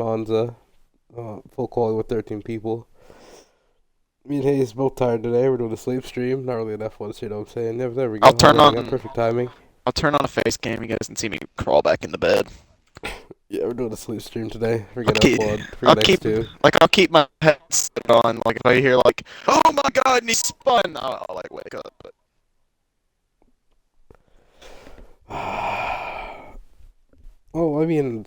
Monza. Full quality with 13 people. Me and Hayes both tired today. We're doing a sleep stream. Not really an F1, you know what I'm saying? There we I'll go. turn There we go. on Perfect timing. I'll turn on a face cam. You guys can see me crawl back in the bed. Yeah, we're doing a sleep stream today. I'll Forget keep F1. I'll Forget keep X2. I'll keep my headset on. Like if I hear like, oh my god, and he spun, I'll like wake up. But Oh, I mean,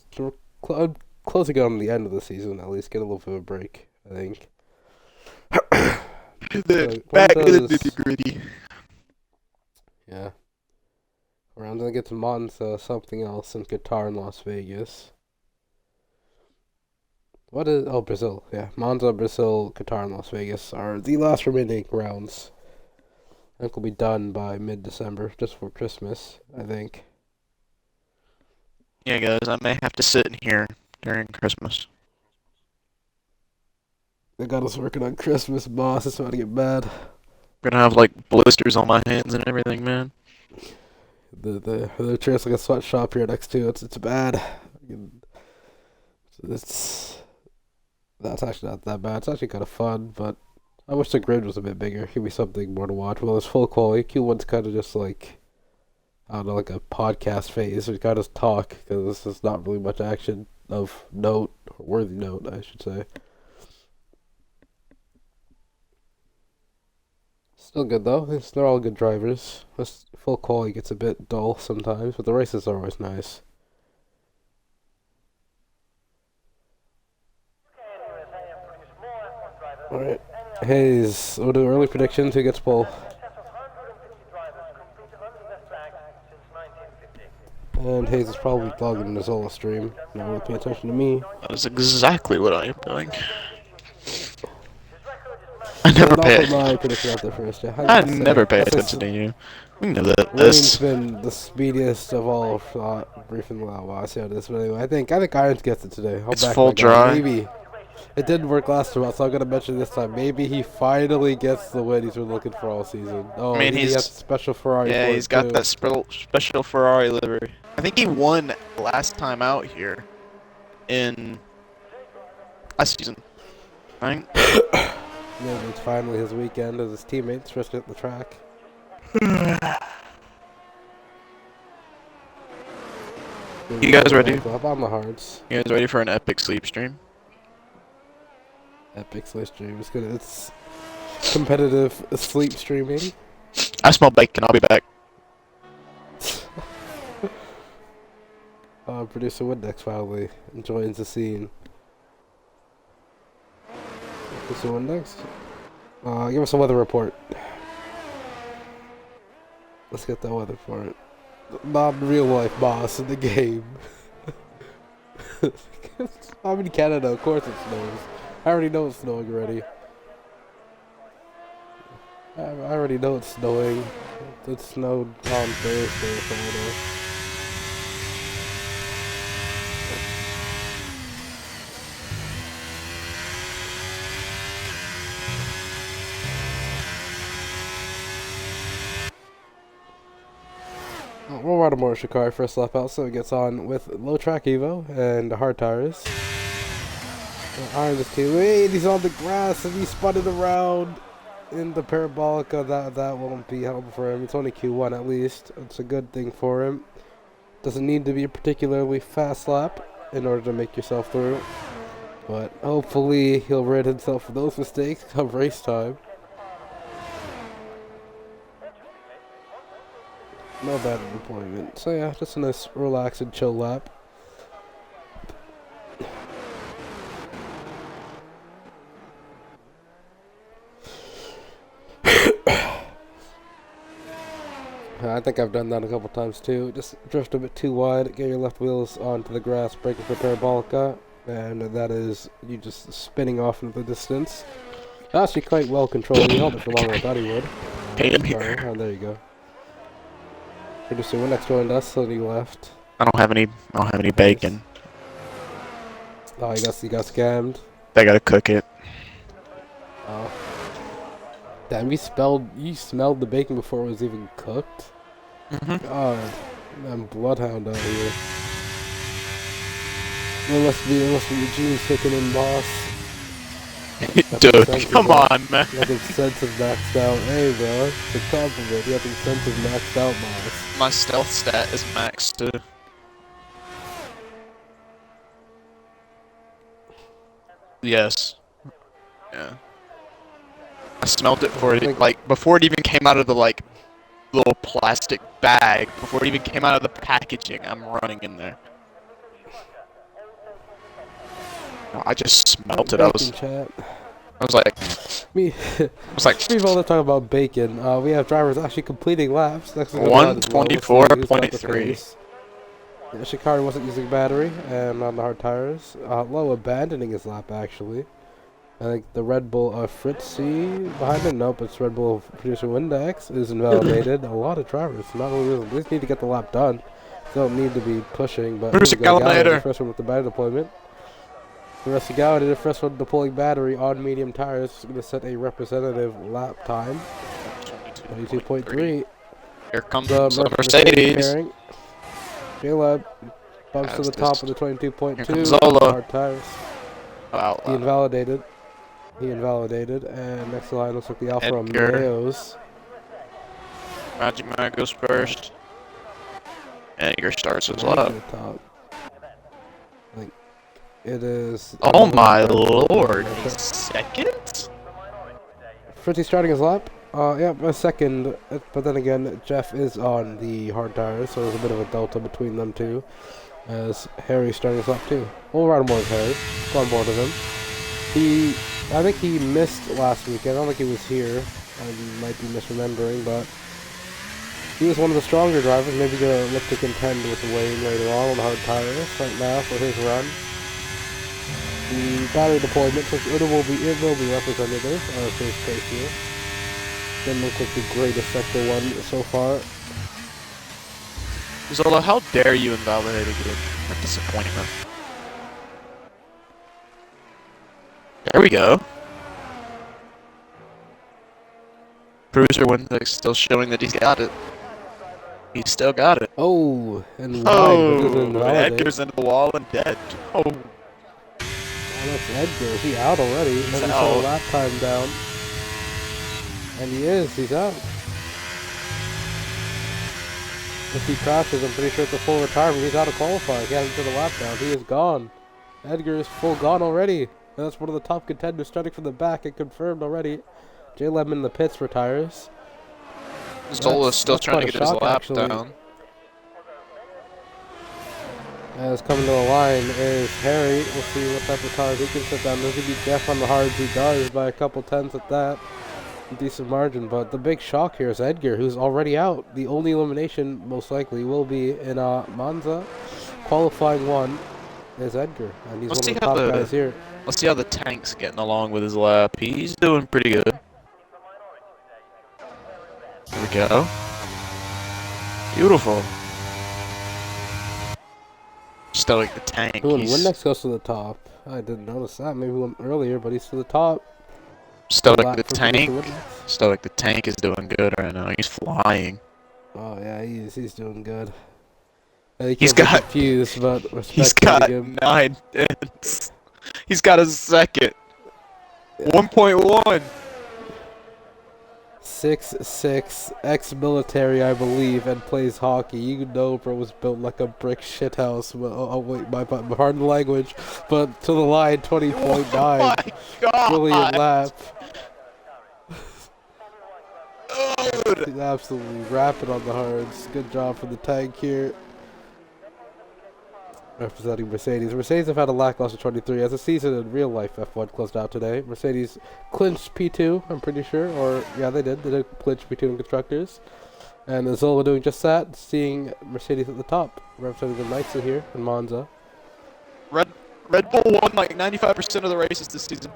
closing on the end of the season, at least get a little bit of a break, I think. When back to the does... nitty gritty. Yeah. We're gonna get to Monza, something else, and Qatar in Las Vegas. What is... Oh, Brazil. Yeah. Monza, Brazil, Qatar, and Las Vegas are the last remaining rounds. I think we'll be done by mid-December, just for Christmas, I think. Yeah, guys, I may have to sit in here during Christmas. They got us working on Christmas, boss. It's about to get bad. Gonna have like blisters on my hands and everything, man. The chair's like a sweatshop here next to it. It's bad. It's That's actually not that bad. It's actually kind of fun, but I wish the grid was a bit bigger. Give me something more to watch. Well, it's full quality. Q1's kind of just like, I don't know, like a podcast phase. We kind of talk because there's not really much action of note, or worthy note, I should say. Still good though. They're all good drivers. This full quality gets a bit dull sometimes, but the races are always nice. Alright. Hayes, we'll do early predictions. Who gets pole? And Hayes is probably logging the Zola stream. Not really paying attention to me. That is exactly what I am doing. I And never I'll put pay. my prediction out there first. Yeah, I I'd never say, pay I'd say attention to you. We know that Wayne's this. been the speediest of all. Briefing well, I see how this, but anyway, I think Irons gets it today. I'll It's back full my guy. dry. Maybe it didn't work last time, so I'm gonna mention this time. Maybe he finally gets the win he's been looking for all season. I Oh, mean, he has a he's special Ferrari yeah, for he's it got too. that special Ferrari livery. I think he won last time out here in last season, right? Maybe it's finally his weekend as his teammates rushed at the track. You guys ready? Up on the hards. You guys ready for an epic sleep stream? Epic sleep stream. It's competitive sleep streaming. I smell bacon. I'll be back. Producer Windex finally joins the scene. Producer Windex? Give us a weather report. Let's get that weather report. Not real life boss in the game. I'm in Canada, of course it snows. I already know it's snowing already. I already know it's snowing. It snowed on Thursday or Friday. We'll ride a more Shikari first lap out, so it gets on with low track Evo and hard tires. Irons is too late. He's on the grass and he's spun it around in the parabolica. That won't be helpful for him. It's only Q1 at least. It's a good thing for him. Doesn't need to be a particularly fast lap in order to make yourself through. But hopefully he'll rid himself of those mistakes come race time. No bad deployment. So yeah, just a nice relax and chill lap. I think I've done that a couple times too. Just drift a bit too wide, get your left wheels onto the grass, braking for parabolica, and that is you just spinning off into the distance. Actually quite well controlled. He held it for longer than I thought he would. Hey, I'm here. Oh, there you go. Pretty soon, next joined us, so he left. I don't have any bacon. Oh, you got scammed. I gotta cook it. Oh. Damn, you smelled the bacon before it was even cooked? Mm-hmm. God, I'm bloodhound out here. It must be the jeans kicking in, boss. Dude, come on, man. Nothing sensitive maxed out. Hey, bro, it's a compliment. Nothing sensitive maxed out, boss. My stealth stat is maxed too. Yes. Yeah. I smelled it before it, like, before it even came out of the, like, little plastic bag, before it even came out of the packaging. I'm running in there. I just smelled it. I was like, we've all the talk about bacon. We have drivers actually completing laps. Next 124.3. Yeah, Shikari wasn't using battery and on the hard tires. Low abandoning his lap actually. I think the Red Bull Fritzy behind him. Nope, it's Red Bull producer Windex is invalidated. A lot of drivers. Not only they just need to get the lap done. They don't need to be pushing, but who's the first one with the battery deployment. The rest of Gallagher, the first one deploying battery on medium tires, is going to set a representative lap time. 22.3. Here comes the Mercedes. J-Lab bumps to the top of the 22.2. Hard tires. He invalidated. And next line looks like the Alfa Romeos. Magic Man goes first. Edgar starts his lap. It is. Oh my lord! He's second? Fritzy starting his lap. Yeah, a second. But then again, Jeff is on the hard tires, so there's a bit of a delta between them two. As Harry's starting his lap too. We'll ride on board with Harry. Go on board with him. I think he missed last weekend. I don't think he was here. I might be misremembering, but he was one of the stronger drivers. Maybe gonna look to contend with Wayne later on the hard tires. Right now for his run. The battery deployment, which it will be representative of his case here. Doesn't look like the greatest sector one so far. Zola, how dare you invalidate again? What disappointment. There we go. Producer Windex still showing that he's got it. He's still got it. Oh, and Edgar's into the wall and dead. Oh. That's Edgar. Is he out already? He's out. A lap time down. And he is. He's out. If he crashes, I'm pretty sure it's a full retirement. He's out of qualifying. He hasn't done a lap down. He is gone. Edgar is full gone already. And that's one of the top contenders starting from the back and confirmed already. J. Lemon in the pits retires. Zola's still trying to get his lap down. As coming to the line is Harry. We'll see what type of cars he can sit down. There's going to be Jeff on the hards. He does by a couple tenths at that. Decent margin. But the big shock here is Edgar, who's already out. The only elimination, most likely, will be in Monza. Qualifying one is Edgar. And he's one of the top guys here. Let's see how the tank's getting along with his lap. He's doing pretty good. There we go. Beautiful. Stoic the tank. Ooh, and Windex goes to the top. I didn't notice that. Maybe went earlier, but he's to the top. Stoic the tank. Stoic the tank is doing good right now. He's flying. Oh yeah, he's doing good. He's got confused, but he's got 9 tenths. He's got a second. Yeah. 1.1. 6'6", ex-military, I believe, and plays hockey. You know, bro was built like a brick shithouse. Oh wait, my pardon the language, but to the line, 20.9. Oh my God. Brilliant lap. Dude. He's absolutely rapid on the hards. Good job for the tank here. Representing Mercedes. Mercedes have had a lackluster 23 as the season in real life F1 closed out today. Mercedes clinched P2, I'm pretty sure, or yeah, they did. They did clinch P2 in constructors, and Zola doing just that, seeing Mercedes at the top, representing them nicely here in Monza. Red Bull won like 95% of the races this season.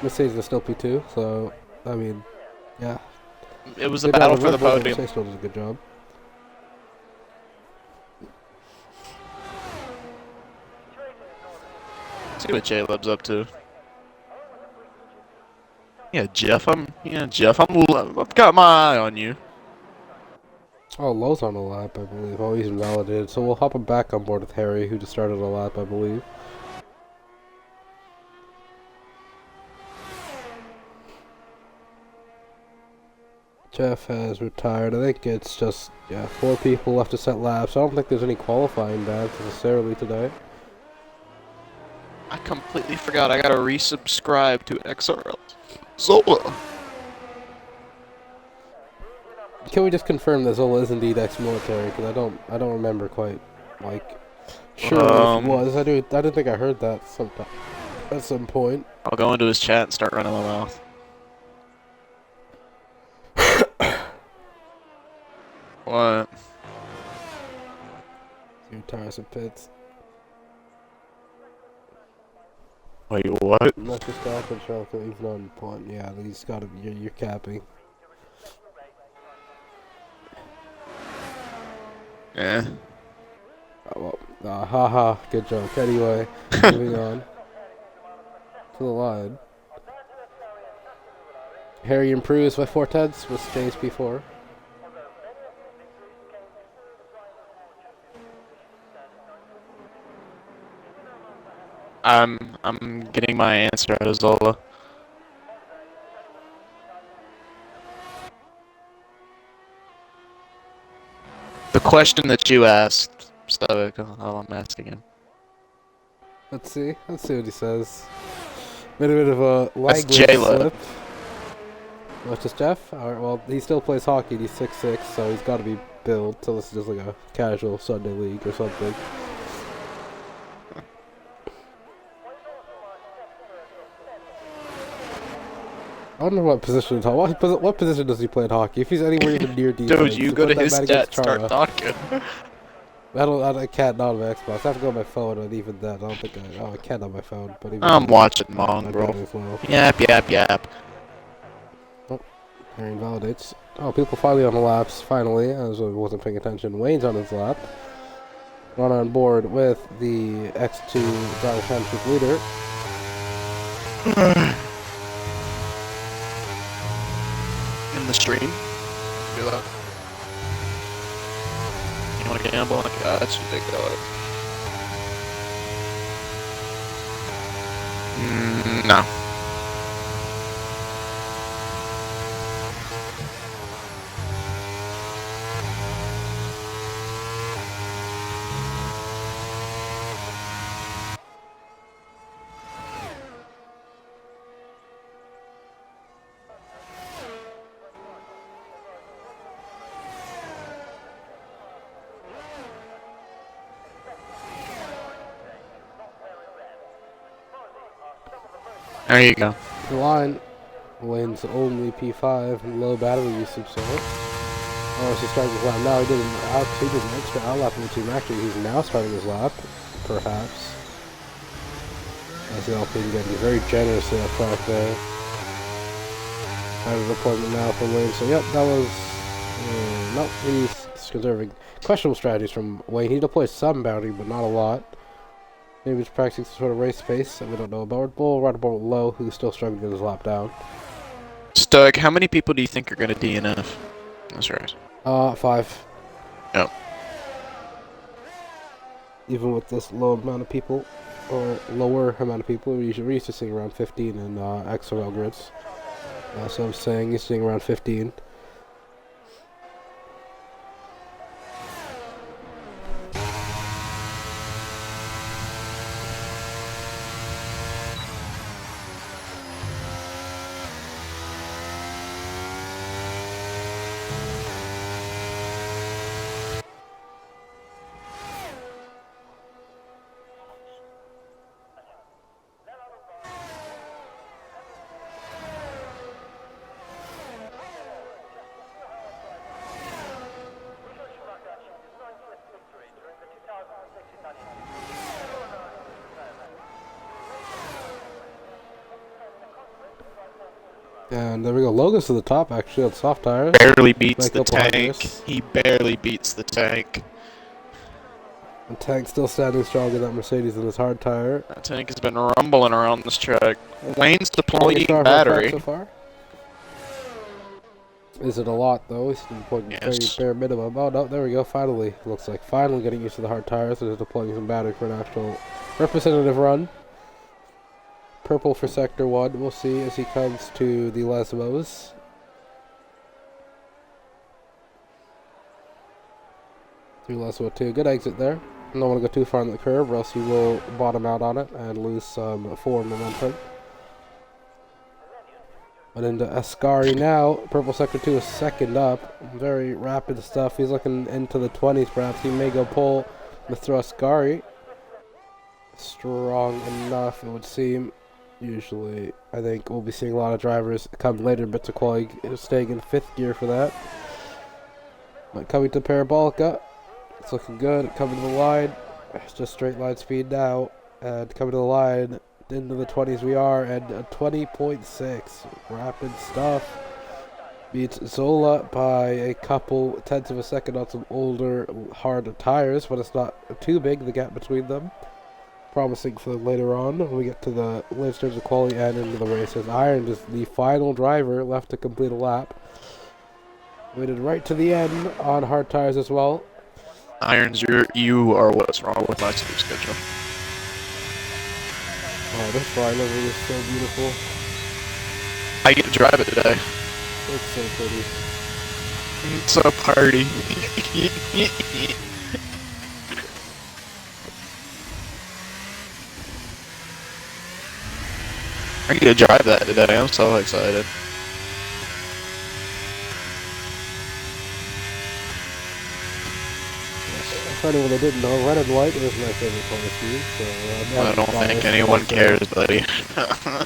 Mercedes is still P2, so I mean, yeah. It was a battle for the podium. Mercedes still does a good job. See what J-Lab's up to. Yeah, Jeff, I've got my eye on you. Oh, Lowe's on a lap, I believe. Oh, he's invalidated. So we'll hop him back on board with Harry, who just started a lap, I believe. Jeff has retired. I think it's just, yeah, 4 people left to set laps. I don't think there's any qualifying bans necessarily today. I completely forgot I gotta resubscribe to XRL Zola. Can we just confirm that Zola is indeed ex-military? Because I don't remember quite, like, sure if it was. I didn't think I heard that sometime at some point. I'll go into his chat and start running my mouth. What? Your tires and pits. Wait, what? Let's just stop and show that he's not in point. Yeah, he's got to. You're capping. Yeah. Oh, well, haha, good joke. Anyway, moving on to the line. Harry improves by 4/10 with Chase P4. I'm getting my answer out of Zola. The question that you asked, Stoic, I'm asking him. Let's see what he says. Bit of a language J-Lo. slip. What's this, Jeff? Alright, well, he still plays hockey. He's 6'6", so he's got to be built. So this is just like a casual Sunday league or something. I wonder what position. What position does he play in hockey? If he's anywhere even near defense, Dude, you go to his stats, start talking. I can't not on my Xbox. I have to go on my phone, and even that, I don't think I can't on my phone. But even I'm watching Mongrel. Well. Yap. Oh, Harry invalidates. Oh, people finally on the laps. Finally, as I wasn't paying attention. Wayne's on his lap. Run on board with the X2 Driver Championship leader. In the stream. Do that. You want to gamble? Yeah, that's ridiculous. No. There you go. The line wins only P5 and low battery usage, so oh, he's starting his lap now. He did an extra out lap in the team. Actually, he's now starting his lap, perhaps. As the Alpine getting very generous in that track there. Out of appointment now from Wayne. So yep, that was nope. He's conserving questionable strategies from Wayne. He deploys some bounty, but not a lot. Maybe he's practicing some sort of race pace that we don't know about. We'll ride aboard with Low, who's still struggling to get his lap down. Stoic, how many people do you think are going to DNF? That's right. 5. Oh. Even with this low amount of people, or lower amount of people, we're used to seeing around 15 in XRL grids. So I'm saying he's seeing around 15. And there we go. Logan's to the top, actually, on soft tires. Barely beats the tank. He barely beats the tank. The tank's still standing strong in that Mercedes in his hard tire. That tank has been rumbling around this track. Wayne's deploying battery. So far. Is it a lot, though? He's deploying very Yes. bare minimum. Oh, no, there we go. Finally. Looks like finally getting used to the hard tires and is deploying some battery for an actual representative run. Purple for Sector 1. We'll see as he comes to the Lesbos. Through Lesbo 2. Good exit there. Don't want to go too far on the curve or else you will bottom out on it and lose some forward momentum. But into Ascari now. Purple Sector 2 is second up. Very rapid stuff. He's looking into the 20s perhaps. He may go pull Mr. Ascari. Strong enough, it would seem. Usually, I think we'll be seeing a lot of drivers come later, but Taqua staying in 5th gear for that. But coming to Parabolica. It's looking good. Coming to the line. It's just straight line speed now. And coming to the line. Into the 20s we are. And a 20.6. Rapid stuff. Beats Zola by a couple tenths of a second on some older, hard tires. But it's not too big, the gap between them. Promising for later on when we get to the later stages of quality and into the races. Iron is the final driver left to complete a lap. Waited right to the end on hard tires as well. Irons, you are what's wrong with my sleep schedule. Oh, this flying over is so beautiful. I get to drive it today. It's so pretty. It's a party. I get to drive that today. I'm so excited. For anyone that didn't know, red and white is my favorite color scheme. So I don't think anyone cares, buddy.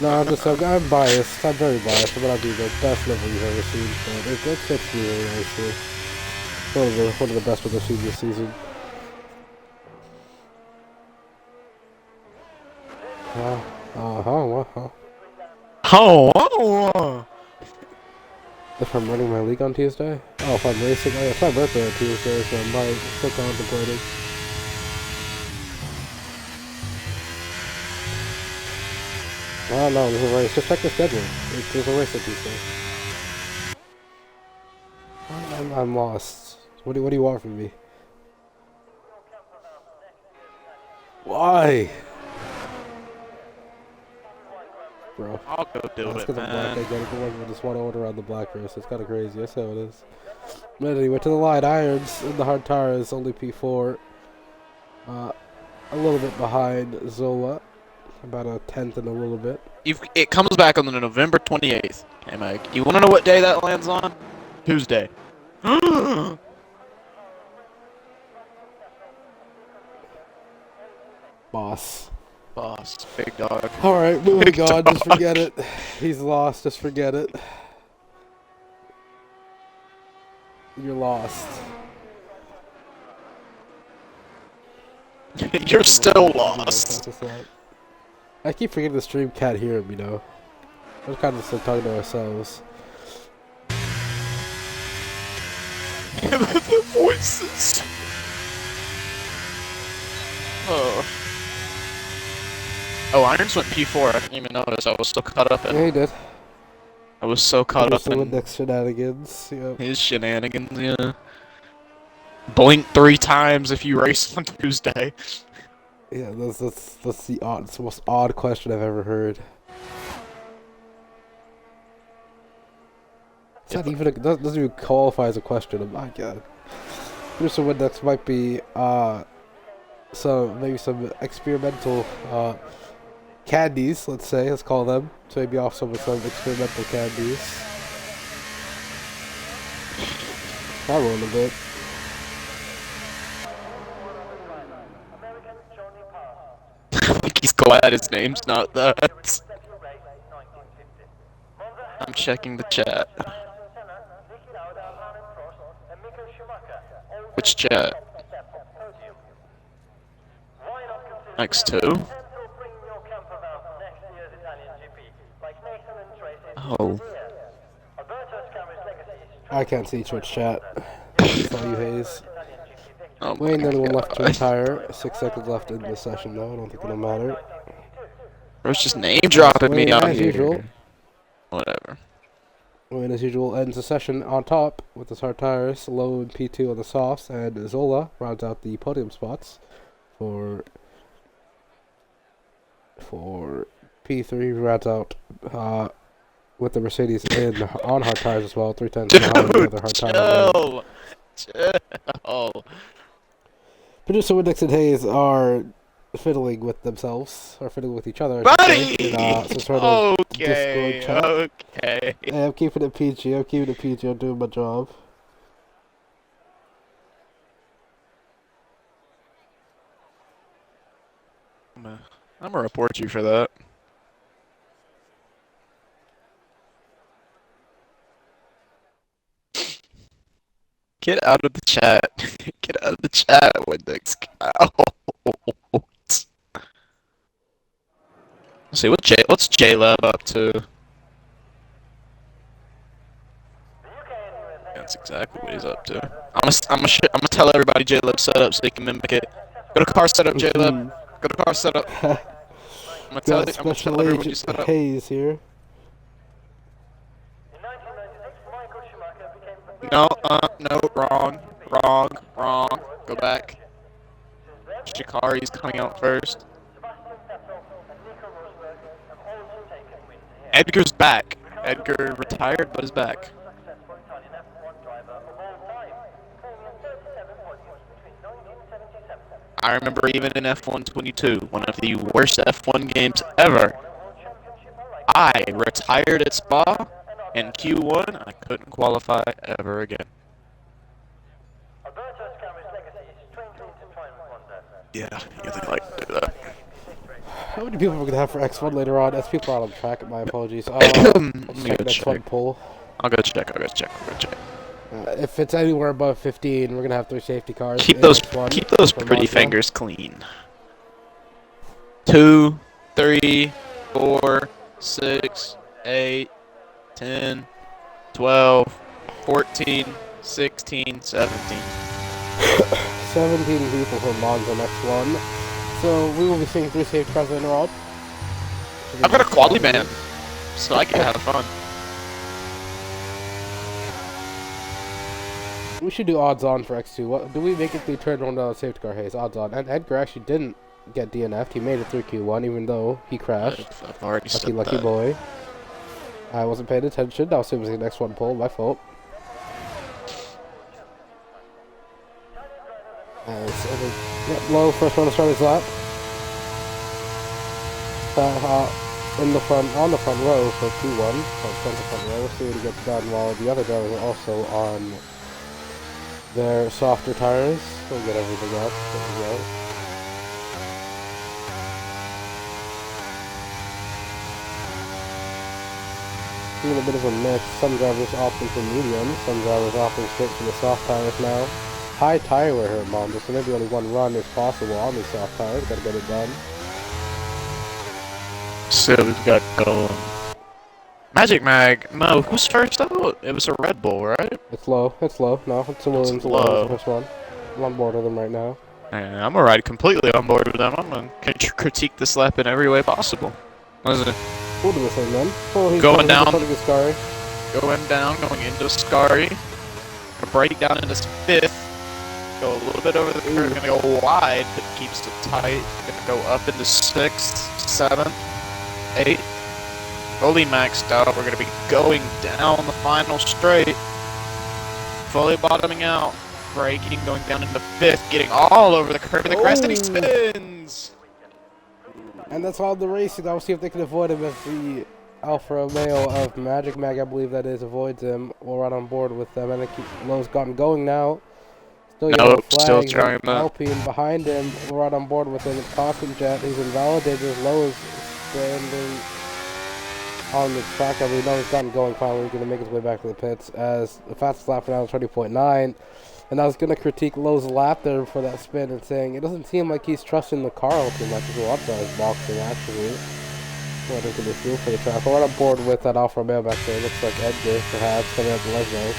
No, I'm biased. I'm very biased. It might not be the best livery you've ever seen, but it fits me really nicely. One of the best ones I've seen this season. If I'm running my league on Tuesday? Oh, if I'm racing? Oh, yeah, it's my birthday on Tuesday, so I might still contemplating. Oh, no, there's a race. Just check the schedule. There's a race on Tuesday. I'm lost. What do you want from me? Why? Bro. I'll go do That's it, because I'm black. man. I gotta go over just one order on the black race. It's kind of crazy. That's how it is. But anyway, to the line. Irons in the hard tires, only P4. A little bit behind Zola. About a tenth and a little bit. It comes back on the November 28th. Hey, Mike, you want to know what day that lands on? Tuesday. Boss. Boss, big dog. Alright, moving Big on. Just dog. forget it. He's lost. Just forget it. You're lost. You're still lost. I keep forgetting the stream can't hear him, you know. We're kind of just like talking to ourselves. The voices. Oh. Oh, Irons went P4. I didn't even notice. I was so caught up in. Yeah, he did. I was so caught up in next shenanigans. Yep. his shenanigans. Yeah. Blink 3 times if you race on Tuesday. Yeah, that's the most odd question I've ever heard. It's not even doesn't even qualify as a question. Oh my god. Here's some Windex might be maybe some experimental candies, let's call them. So maybe off some experimental candies. I'll roll a bit. Like he's glad his name's not that. I'm checking the chat. Which chat? X2? Oh. I can't see Twitch chat. It's all you, Hayes. Oh Wayne, my then one left to God. retire. 6 seconds left in this session, though. I don't think it'll matter. Bro's just name dropping me Wayne, out as here. usual. Whatever. And as usual, ends the session on top with his hard tires, Lowe in P2 on the softs, and Zola rounds out the podium spots for P3. Rounds out with the Mercedes on hard tires as well, 3 tenths behind the other hard tires. Chill. Producer Windex and Hayes are fiddling with themselves, or fiddling with each other. Buddy! Some sort of Okay, Discord chat. okay. Hey, I'm keeping it PG. I'm doing my job. I'm gonna report you for that. Get out of the chat. Get out of the chat, Windex. Let's see what's J-Lab up to. That's exactly what he's up to. I'm gonna tell everybody J-Lab setup so they can mimic it. Go to car setup, J-Lab. Go to car setup. I'm gonna tell everybody you set up. Hayes here. No, wrong. Go back. Shikari's coming out first. Edgar's back. Edgar retired, but is back. I remember even in F1 22, one of the worst F1 games ever, I retired at Spa, and Q1, I couldn't qualify ever again. Yeah, they like to do that. How many people are we gonna have for X1 later on? As people are on track, my apologies. Let me go X1 check. poll. I'll go check. If it's anywhere above 15, we're gonna have 3 safety cars. Keep those pretty Monza. fingers clean. 2, 3, 4, 6, 8, 10, 12, 14, 16, 17. 17 people for Monza next one. So we will be seeing 3 safety cars later on. I've got a quality band, so I can have fun. We should do odds on for X2. What do we make it through turn 1 safety car haze? Odds on. And Edgar actually didn't get DNF'd. He made it through Q1 even though he crashed. I've already said Lucky that. boy. I wasn't paying attention. I was assuming the next one pull. My fault. Low first one to start his lap. On the front row for Q1. Front row. We'll see what he gets done while the other drivers are also on their softer tires. We'll get everything up. There we go. Seeing a bit of a mix. Some drivers opting for medium. Some drivers opting straight for the soft tires now. High tire wear here at Monza, so maybe only one run is possible on these soft tires. Gotta get it done. So we've got going. Magic Mag. No, who's first out? It was a Red Bull, right? It's low. No, it's a Williams. Low. First one. I'm on board with them right now. Yeah, I'm alright, completely on board with them. I'm gonna critique this lap in every way possible. What is it? We'll do the same then. Oh, he's Going down. Going into Scary. Gonna break down into 5th. Go a little bit over the curve. Gonna go wide, but keeps it tight. Gonna go up into 6th, 7th, 8th. Fully maxed out. We're gonna be going down the final straight. Fully bottoming out. Braking, going down into 5th, getting all over the curve of the crest, and he spins! And that's all the racing. I'll see if they can avoid him if the Alfa Romeo of Magic Mag, I believe that is, avoids him. We're right on board with them. And I think Lowe's gotten going now. Still trying that. Alpine behind him. We're right on board with him. It's Caution Jet. He's invalidated. Lowe's standing on the track. I believe he's gotten going finally. He's going to make his way back to the pits as the fastest lap for now is 20.9. And I was going to critique Lowe's lap there for that spin and saying it doesn't seem like he's trusting the car all too much as well. Up his boxing, actually. What is the feel for the track? We're on board with that Alfa Romeo back there. Looks like Edgar, perhaps, coming up the Leslie.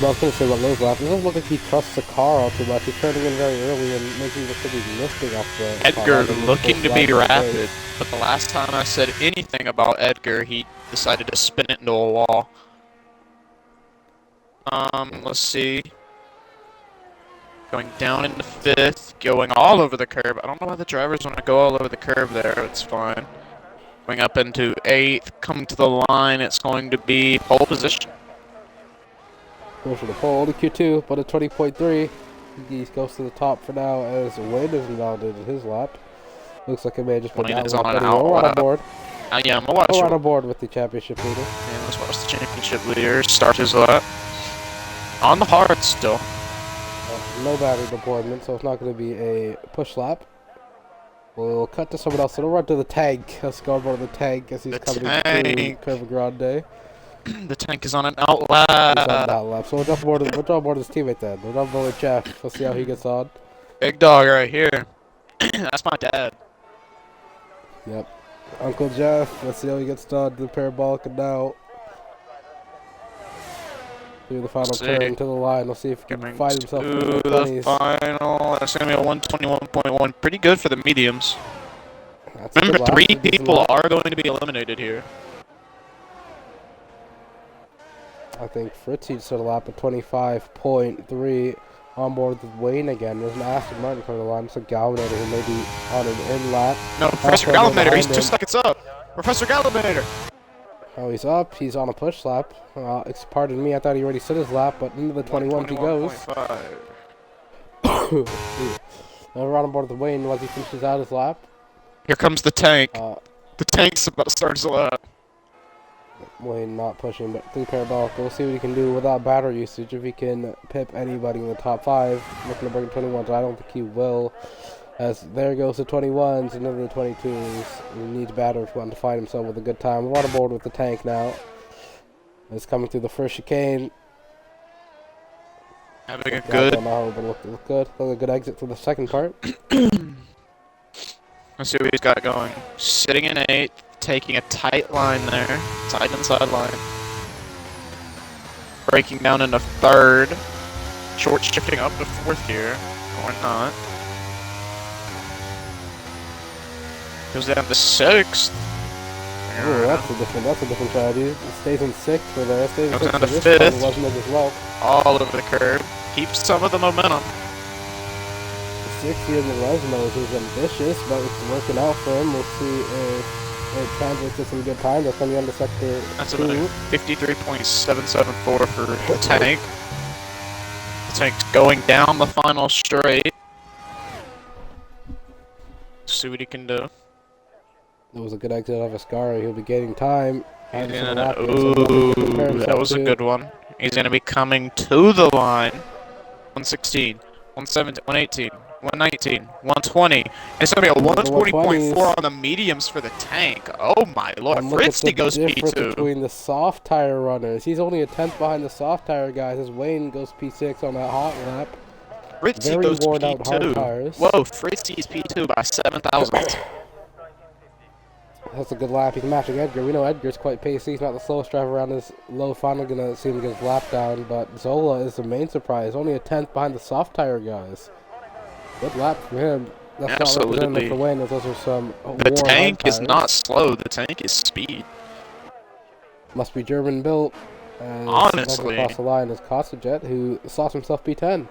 But I was going to say about Lowe's lap. It doesn't look like he trusts the car all too much. He's turning in very early and making the city lifting off the Edgar looking to be rapid. But the last time I said anything about Edgar, he decided to spin it into a wall. Let's see. Going down into 5th, going all over the curb. I don't know why the drivers want to go all over the curb there. It's fine. Going up into 8th, coming to the line. It's going to be pole position. Goes for the pole to Q2, but a 20.3. He goes to the top for now as Wayne is involved in his lap. Looks like it may have just been Wayne that is lap. on an Anyway, we're on outlap. board. Yeah, I'm gonna watch We're it. on board with the championship leader. Yeah, let's watch the championship leader start his lap. On the hard still. No battery deployment, so it's not going to be a push lap. We'll cut to someone else. So we'll run to the tank. Let's go on board the tank as he's coming into Curva Grande. The tank is on an outlap. He's on that lap. So we'll jump on board his teammate then. We'll jump on board Jeff. Let's see how he gets on. Big dog right here. That's my dad. Yep. Uncle Jeff. Let's see how he gets done. The parabolic and now. Through the final turn to the line. We'll see if he can find himself in the 20s. Final. That's going to be a 121.1. Pretty good for the mediums. That's Remember, 3 people are going to be eliminated here. I think Fritz just set a lap at 25.3 on board with Wayne again. There's an Aston Martin coming to the line. It's a Galvinator who may be on an in lap. No, Professor Galvinator, he's 2 seconds up. Professor Galvinator. Oh, he's up. He's on a push lap. Pardon me, I thought he already set his lap, but into the 21 he goes. Now we're on board with Wayne once he finishes out his lap. Here comes the tank. The tank's about to start his lap. Wayne not pushing, but through parabolic. We'll see what he can do without battery usage. If he can pip anybody in the top 5, looking to bring 21s. I don't think he will. As there goes the 21s, and then the 22s. He needs battery if he wants to find himself with a good time. We're on board with the tank now. It's coming through the first chicane. Having a good. I don't know, but look good. Look a good exit to the second part. Let's see what he's got going. Sitting in 8th, taking a tight line there. Tight inside line. Breaking down into 3rd. Short shifting up to 4th here. Or not. Goes down to 6th. Ooh, that's a different strategy. It stays in 6th for there. Stays in Goes 6th down to for this 5th. Wasn't it as well? All over the curb. Keeps some of the momentum. The 6th here in the Lesmos is ambitious, but it's working out for him. We'll see if it translates to some good time. That's coming under sector 2. That's about 53.774 for the tank. The tank's going down the final straight. See what he can do. It was a good exit of Ascari. He'll be gaining time. Ooh, that was a good one. He's going to be coming to the line. 116, 117, 118, 119, 120. It's going to be a 140.4 on the mediums for the tank. Oh my lord. Fritzy goes P2. Between the soft tire runners. He's only a 10th behind the soft tire guys as Wayne goes P6 on that hot lap. Fritzy goes P2. Whoa, Fritzy's P2 by 7,000. That's a good lap. He's matching Edgar. We know Edgar's quite pacey. He's not the slowest driver around this low. Finally going to see him get his lap down. But Zola is the main surprise. Only a 10th behind the soft tire guys. Good lap for him. That's not representative for Wayne. Those are some The tank is not slow. The tank is speed. Must be German built. Honestly. Across the line is Kostajet, who sauced himself P10.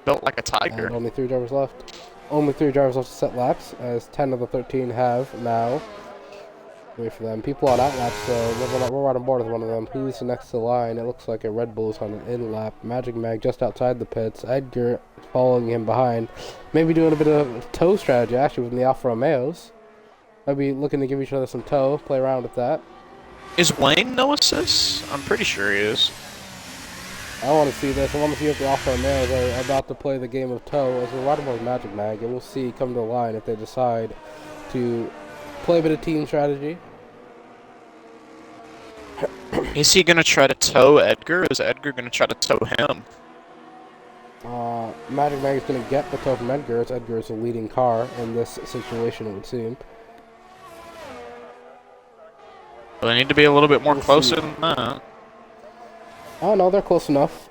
Built like a tiger. And only 3 drivers left. Only 3 drivers left to set laps, as 10 of the 13 have now. Wait for them. People on outlap, so we're right on board with one of them. Who's next to the line? It looks like a Red Bull's on an in lap. Magic Mag just outside the pits. Edgar following him behind. Maybe doing a bit of tow strategy, actually, with the Alfa Romeos. Maybe looking to give each other some tow, play around with that. Is Wayne no assist? I'm pretty sure he is. I want to see this. I want to see if the Alfa Romeos are about to play the game of tow as we're right on board with Magic Mag, and we'll see come to the line if they decide to play a bit of team strategy. Is he going to try to tow Edgar, or is Edgar going to try to tow him? Magic Mag is going to get the tow from Edgar, as Edgar is the leading car in this situation, it would seem. Well, they need to be a little bit more closer than that. Oh no, they're close enough.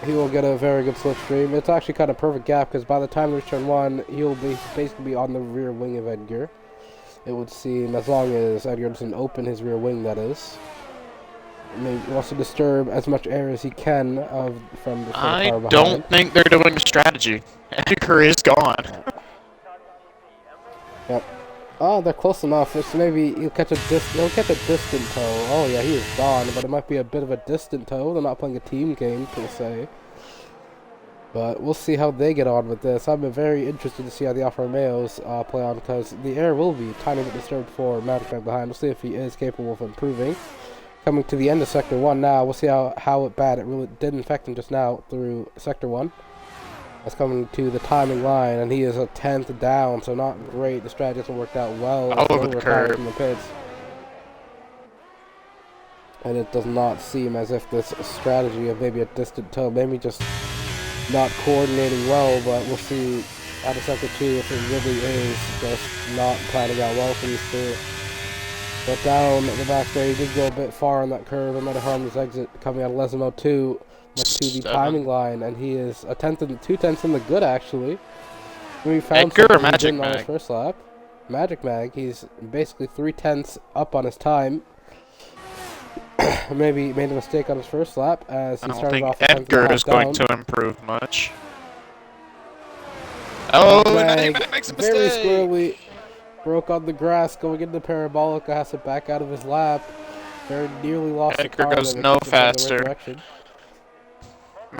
He will get a very good slipstream. It's actually kind of perfect gap, because by the time there's turn 1, he'll basically be on the rear wing of Edgar. it would seem, as long as Edgar doesn't open his rear wing, that is. Maybe he wants to disturb as much air as he can from the car behind. I don't think they're doing a strategy. Edgar is gone. Yep. Oh, they're close enough. It's maybe he'll catch a distant toe. Oh yeah, he is gone, but it might be a bit of a distant toe. They're not playing a team game per se. But we'll see how they get on with this. I'm very interested to see how the Alfa Romeos play on, because the air will be a tiny bit disturbed for Magic Man behind. We'll see if he is capable of improving. Coming to the end of Sector 1 now. We'll see how bad it really did infect him just now through Sector 1. That's coming to the timing line, and he is a 10th down, so not great. The strategy hasn't worked out well. All over the curve. From the pits. And it does not seem as if this strategy of maybe a distant toe, maybe just not coordinating well, but we'll see out of Sector 2 if it really is just not planning out well for these two. But down the back there, he did go a bit far on that curve. It might have harmed his exit coming out of Lesmo 2 to the timing line, and he is a 2/10 in the good, actually. We found Edgar or something he Magic didn't on his Mag? first lap. Magic Mag, he's basically 3/10 up on his time. Maybe made a mistake on his first lap as I he don't started think off Edgar is going to improve much. Oh, Magic Mag makes a mistake. Very squirrely. Broke on the grass going into the Parabolica, has to back out of his lap. Very nearly lost the Edgar car. goes no faster.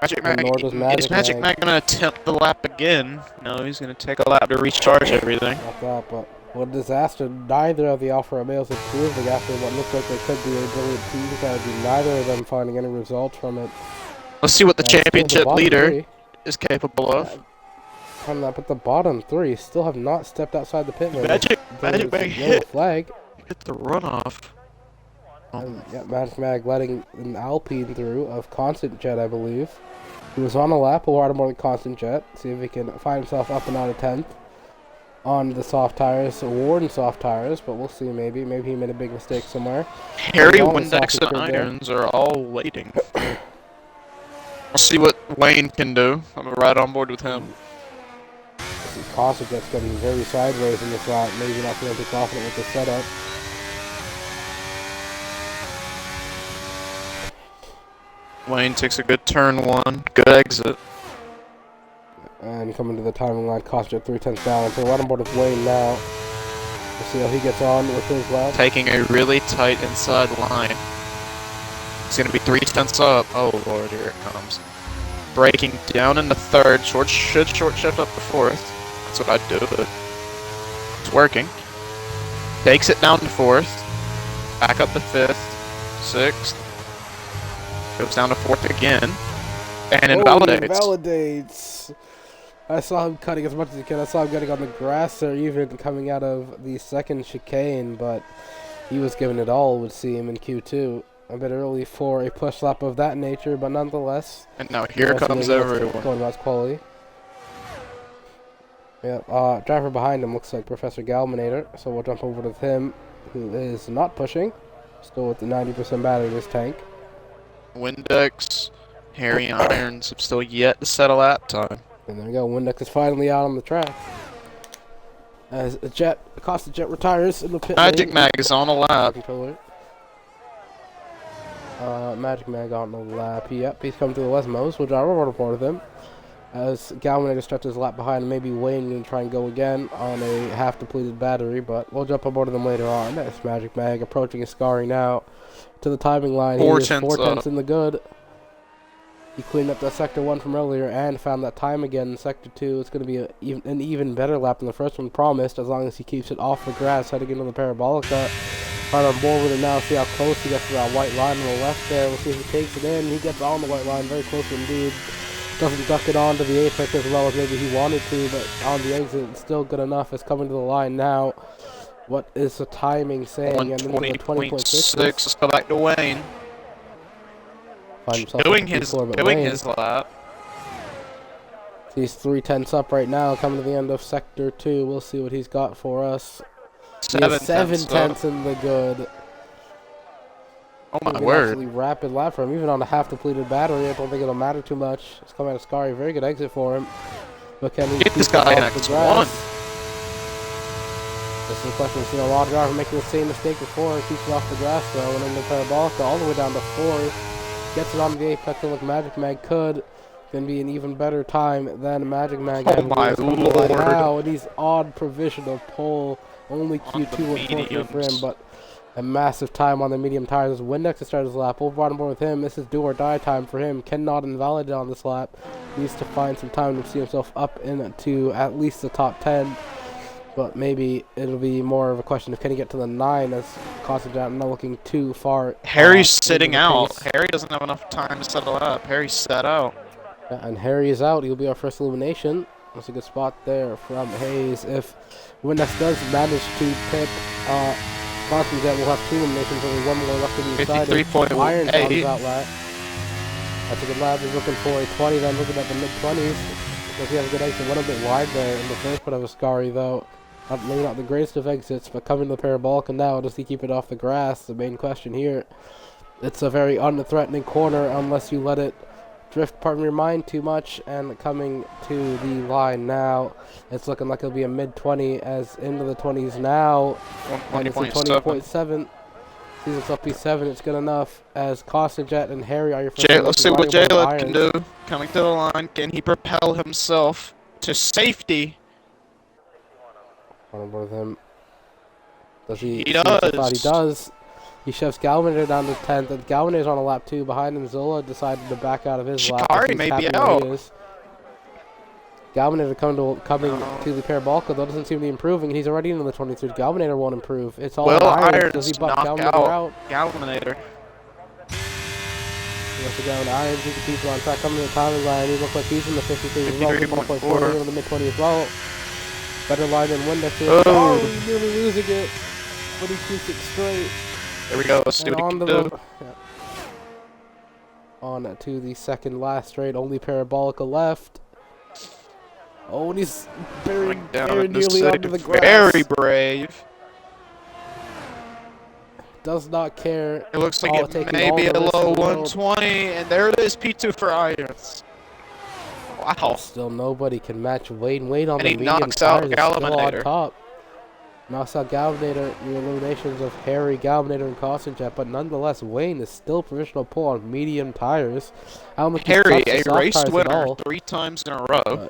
Magic is Magic Mag going to attempt the lap again? No, he's going to take a lap to recharge everything. Not that, but what a disaster. Neither of the Alfa Romeos improving after what looked like they could be a brilliant team strategy. Neither of them finding any results from it. Let's see what the championship leader is capable of. Coming up at the bottom three, still have not stepped outside the pit lane. Magic Mag hit flag. Hit the runoff. Yeah, Magic Mag letting an Alpine through of Constant Jet, I believe. He was on a lap, a lot more than Constant Jet. See if he can find himself up and out of 10th on the soft tires, Warden soft tires, but we'll see maybe. Maybe he made a big mistake somewhere. Harry, Windex, and Irons are all waiting. We'll see what Wayne can do. I'm right on board with him. Constant Jet's getting very sideways in this lap. Maybe not feeling too confident with the setup. Wayne takes a good turn one, good exit. And coming to the timing line, Constant Jet 3/10 down. So right on board with Wayne now. We'll see how he gets on with his lap. Taking a really tight inside line. It's going to be 3/10 up. Oh lord, here it comes. Braking down into third, should short shift up to fourth. That's what I'd do, but it's working. Takes it down to fourth, back up to fifth, sixth, goes down to fourth again, and invalidates. Invalidates. I saw him cutting as much as he can. I saw him getting on the grass there, even coming out of the second chicane, but he was giving it all, it would seem, in Q2. A bit early for a push lap of that nature, but nonetheless. And now here comes everyone. Going about quality. Yeah, driver behind him looks like Professor Galminator, so we'll jump over to him, who is not pushing. Still with the 90% battery in his tank. Windex, Harry, and Irons have still yet to set a lap time. And there we go, Windex is finally out on the track. As Acosta Jet retires in the pit lane. Magic Mag is on a lap. Magic Mag on the lap. Yep, he's coming to the Lesmos. We'll drive over to with him. As Galminator stretches his lap behind, maybe Wayne going to try and go again on a half-depleted battery, but we'll jump aboard them later on. That's Magic Mag approaching his scarring now to the timing line. He is 4/10 in the good. He cleaned up that Sector 1 from earlier and found that time again in Sector 2. It's going to be an even better lap than the first one promised, as long as he keeps it off the grass heading into the Parabolica. Right on board with it now, see how close he gets to that white line on the left there. We'll see if he takes it in. He gets on the white line, very close indeed. Doesn't duck it onto the apex as well as maybe he wanted to, but on the exit, it's still good enough. It's coming to the line now. What is the timing saying? 120.6. Let's go back to Wayne. Doing his lap. He's 3/10 up right now, coming to the end of Sector 2. We'll see what he's got for us. 7/10 in the good. Oh my word. Absolutely rapid lap for him, even on a half-depleted battery. I don't think it'll matter too much. It's coming out of Scary. Very good exit for him. But can he get this guy next one? This is the question. We've seen a lot of drivers making the same mistake before. Keeps it off the grass though, and then the Parabolica all the way down to 4th. Gets it on the apex, and look, Magic Mag could can be an even better time than Magic Mag. Oh my lord! Now, and he's on provisional pole. Only Q2 went 4th for him, but a massive time on the medium tires. Windex to start his lap. Over on board with him. This is do or die time for him. Cannot invalidate on this lap. Needs to find some time to see himself up into at least the top 10. But maybe it'll be more of a question of can he get to the 9 as Constantine not looking too far. Harry's sitting out. Harry doesn't have enough time to settle up. Harry's set out. Yeah, and Harry is out. He'll be our first elimination. That's a good spot there from Hayes. If Windex does manage to pit Constantine, we'll have 2 eliminations. Only 1 more left to be decided. 53.8. Iron comes out lap. That's a good lap. He's looking for a 20 then, looking at the mid-20s. Does he have a good exit? Went a bit wide there in the first part of Ascari though. Maybe not the greatest of exits, but coming to the Parabolica now, does he keep it off the grass? The main question here. It's a very unthreatening corner unless you let it drift part of your mind too much. And coming to the line now, it's looking like it'll be a mid-20 as into the 20s now. And it's a 20.7. Sees himself P7. It's good enough as Jet and Harry are your first. Let's see what Jaled can do. Coming to the line, can he propel himself to safety? On board with him. Does he? He does. I thought he does. He shoves Galvanator down to 10th. And Galvanator's on a lap 2 behind him. Zola decided to back out of his lap. Shikari may be out. Galvanator coming to the Parabolica though doesn't seem to be improving. He's already into the 23rd. Galvanator won't improve. It's all Irons. Does he buck Galvanator out? Galvanator. He wants to go into Irons. He can keep it on track. Coming to the timing line. He looks like he's in the 53 as well. 1.4 in the mid-20 as well. Better line than Windex. Oh, he's nearly losing it. But he keeps it straight. There we go. Let's see what he can do. On to the second last straight. Only Parabolica left. Oh, and he's very nearly onto the grass. Very brave. Does not care. It looks like it may be a low 120. And there it is. P2 for Irons. Wow. Still nobody can match Wayne. Wayne on the medium knocks out tires is still on top. Knocks out Galvanator. Your eliminations of Harry, Galvanator, and Constantine. But nonetheless, Wayne is still provisional pole on medium tires. Harry, a race winner 3 times in a row.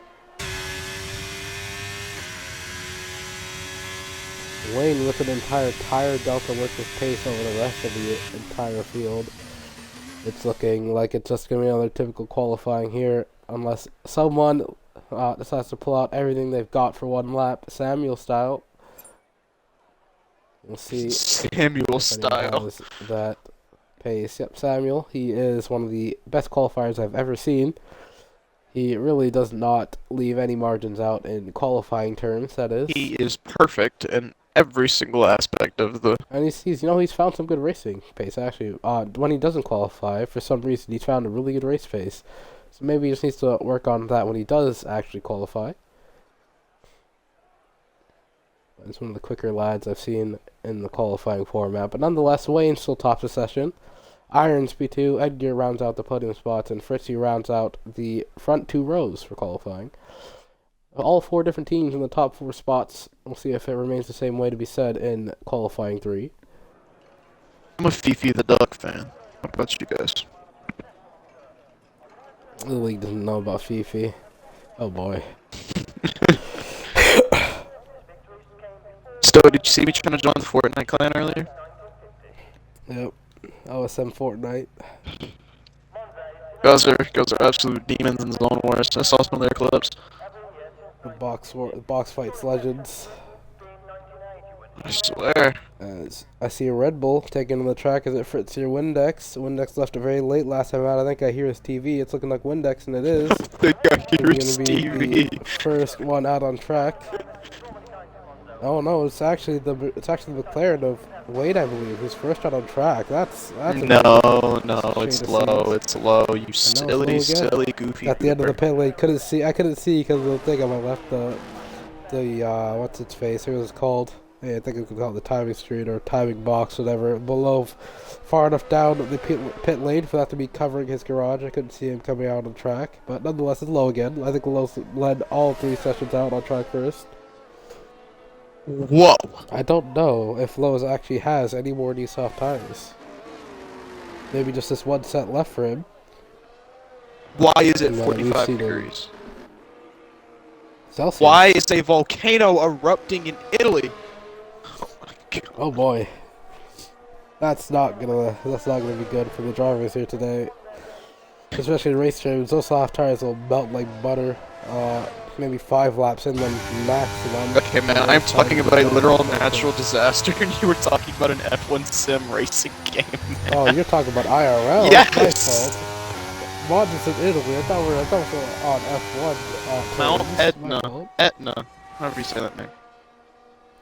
Wayne with an entire tire delta worth of pace over the rest of the entire field. It's looking like it's just going to be another typical qualifying here. Unless someone decides to pull out everything they've got for one lap, Samuel style. We'll see. Samuel style. That pace. Yep, Samuel. He is one of the best qualifiers I've ever seen. He really does not leave any margins out in qualifying terms, that is. He is perfect in every single aspect of the... And he's found some good racing pace, actually. When he doesn't qualify, for some reason, he's found a really good race pace. So maybe he just needs to work on that when he does actually qualify. It's one of the quicker lads I've seen in the qualifying format. But nonetheless, Wayne still tops the session. Irons P2, Edgar rounds out the podium spots, and Fritzy rounds out the front 2 rows for qualifying. All 4 different teams in the top 4 spots. We'll see if it remains the same way to be said in qualifying 3. I'm a Fifi the Duck fan. How about you guys? The league doesn't know about Fifi. Oh boy. So, did you see me trying to join the Fortnite clan earlier? Yep. OSM Fortnite. Guys are absolute demons in Zone Wars. I saw some of their clips. The box fights legends. I swear. I see a Red Bull taking on the track. Is it Fritzy or Windex? Windex left it very late last time out. I think I hear his TV. It's looking like Windex, and it is. I think I hear his TV. The first one out on track. Oh no, it's actually the McLaren of Wade, I believe, who's first out on track. That's no, it's low. It's low. You silly, goofy. At the end of the pit lane, I couldn't see because of the thing on my left. The what's its face? It was called. Yeah, I think it was called the timing street or timing box, whatever. Below, far enough down the pit lane for that to be covering his garage. I couldn't see him coming out on track, but nonetheless, it's low again. I think Low led all 3 sessions out on track first. Whoa. I don't know if Lowe's actually has any more of these soft tires. Maybe just this one set left for him. Why is it And, we've 45 seen degrees? Celsius. Why is a volcano erupting in Italy? Oh my god. Oh boy. That's not gonna be good for the drivers here today. Especially in race trains, those soft tires will melt like butter. Maybe 5 laps in them maximum. Okay, man, I'm talking about a literal natural disaster, and you were talking about an F1 sim racing game. Man. Oh, you're talking about IRL? Yes! My fault. Monza's in Italy. I thought we were on F1. Mount Etna. Etna. However you say that name.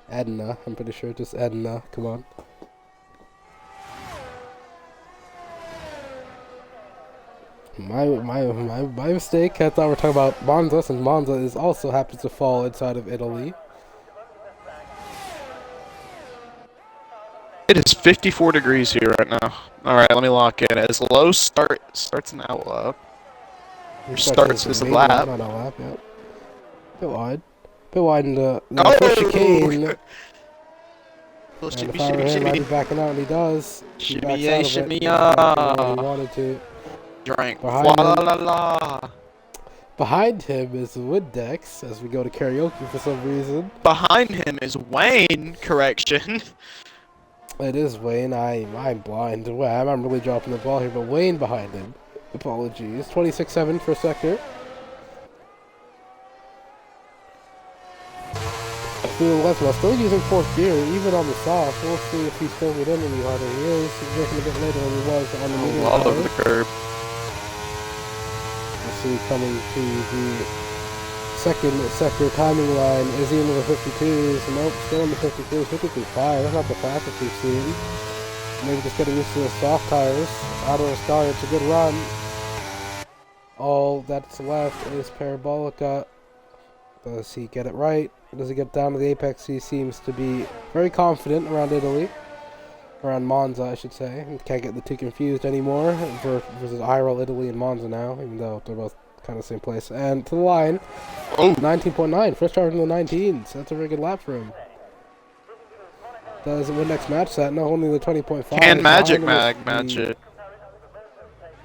Edna. I'm pretty sure just Edna. Come on. My mistake. I thought we were talking about Monza, since Monza is also happens to fall inside of Italy. It is 54 degrees here right now. Alright, let me lock in. As low starts an outlap. Or starts as a lap. Not a lap, yep. Bit wide. Bit wide in the Oh! first chicane. Little And shimmy, if I were shimmy, him, I'd shimmy. be backing out, and he does. He Shimmy, backs yeah, out of shimmy, it. yeah. He wanted to. Drank. Behind La him. la la. Behind him is Windex, as we go to karaoke for some reason. Behind him is Wayne, correction. It is Wayne. I'm blind. Well, I'm really dropping the ball here, but Wayne behind him. Apologies. 26.7 for sector. Through the left, while still using 4th gear, even on the soft. We'll see if he's filling it in any harder. He is. He's making a bit later than he was on the medium. All over the curb. We'll see coming to the second sector timing line. Is he into the 52s? Nope, still in the 52s. 53.5. That's not the fastest we've seen. Maybe just getting used to the soft tires. Out of the start, it's a good run. All that's left is Parabolica. Does he get it right? Does he get down to the apex? He seems to be very confident around Italy. Around Monza, I should say. Can't get the two confused anymore. Versus IRL, Italy, and Monza now, even though they're both kind of the same place. And to the line, Oh. 19.9. First charge in the 19s. That's a very good lap for him. Does Windex match that? No, only the 20.5. Can Magic Mag match it?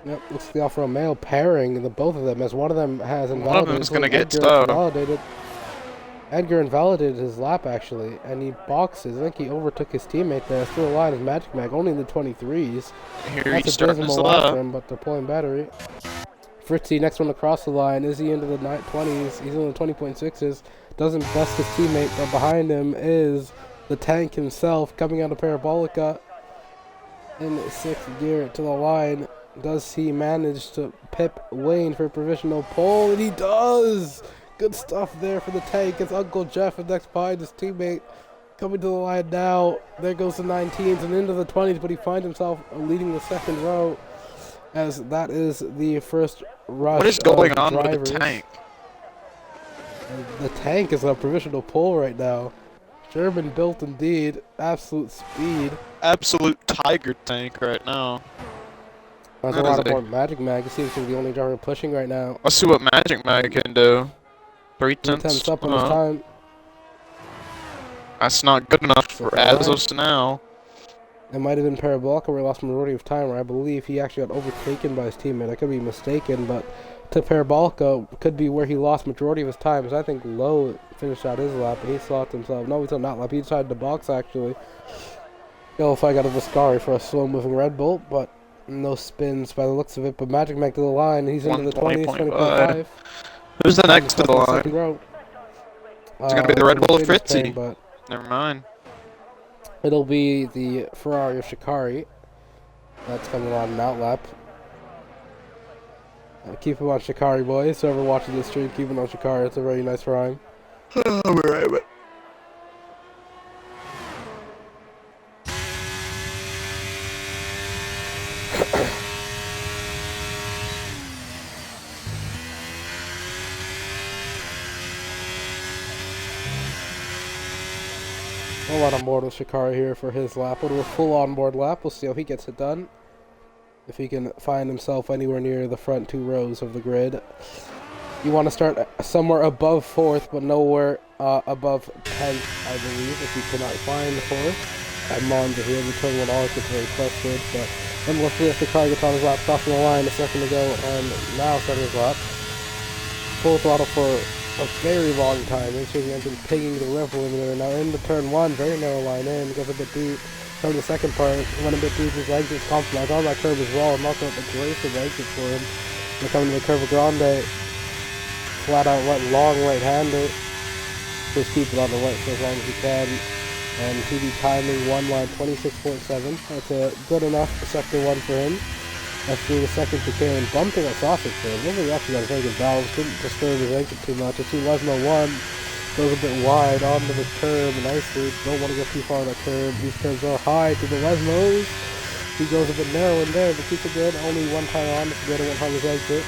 Yep, looks like the Alfa Romeo pairing the both of them, as one of them has invalidated. One of them is going to get invalidated. Edgar invalidated his lap, actually, and he boxes. I think he overtook his teammate there. Still alive is Magic Mag, only in the 23s. Here That's he's a starting his dismal lap for lap. him, but they're pulling battery. Fritzy, next one across the line. Is he into the 20s? He's in the 20.6s. Doesn't best his teammate, but behind him is the tank himself coming out of Parabolica in 6th gear to the line. Does he manage to pip Wayne for a provisional pole? And he does! Good stuff there for the tank. It's Uncle Jeff and next behind his teammate. Coming to the line now. There goes the 19s and into the 20s, but he finds himself leading the second row, as that is the first rush. What is going of on drivers. with the tank? And the tank is on a provisional pole right now. German built indeed. Absolute speed. Absolute tiger tank right now. There's a lot of more Magic Mag. It seems to be the only driver pushing right now. Let's see what Magic Mag can do. 3/10 up on his time. That's not good enough for as of now. It might have been Parabolica where he lost majority of time, where I believe he actually got overtaken by his teammate. I could be mistaken, but to Parabolica could be where he lost majority of his time. So I think Lowe finished out his lap, and he sloughed himself. No, he's not lap. He decided to box, actually. If I got a Viscari for a slow-moving Red Bull, but no spins by the looks of it. But Magic Mag to the line. He's into the 20s, 20.5. Who's the next to the line? Second row. It's going to be the Red Bull of Fritzy. But never mind. it'll be the Ferrari of Shikari. That's coming on an outlap. Keep him on Shikari, boys. Whoever watches this stream, keep him on Shikari. It's a very nice rhyme. A lot on board with Shikari here for his lap. We'll do a full on-board lap. We'll see how he gets it done. If he can find himself anywhere near the front 2 rows of the grid. You want to start somewhere above 4th, but nowhere above 10th, I believe, if he cannot find 4th. At Monza here, the turn 1 arc is very clustered, but nonetheless, the car gets on his lap, crossing the line a second ago, and now starting his lap. Full throttle for a very long time. You see the engine pinging the rev limiter. Now into turn 1, very narrow line in, goes a bit deep. So the second part, went a bit deep, his exit's compromised on that curve as well, not the greatest exit for him. They're coming to the Curva Grande, flat out right, long right-hander. Just keep it on the right for as long as he can. And TV timing 1 line 26.7. That's a good enough sector 1 for him. After the second chicane, bumping a sausage for him. Really actually got a very good balance, didn't disturb his exit too much. I see Lesmo 1 goes a bit wide onto the curb nicely. Don't want to go too far on the curb. These curves are high to the Lesmos. He goes a bit narrow in there, but keeps it good. Only one tire on to get a 100 exit.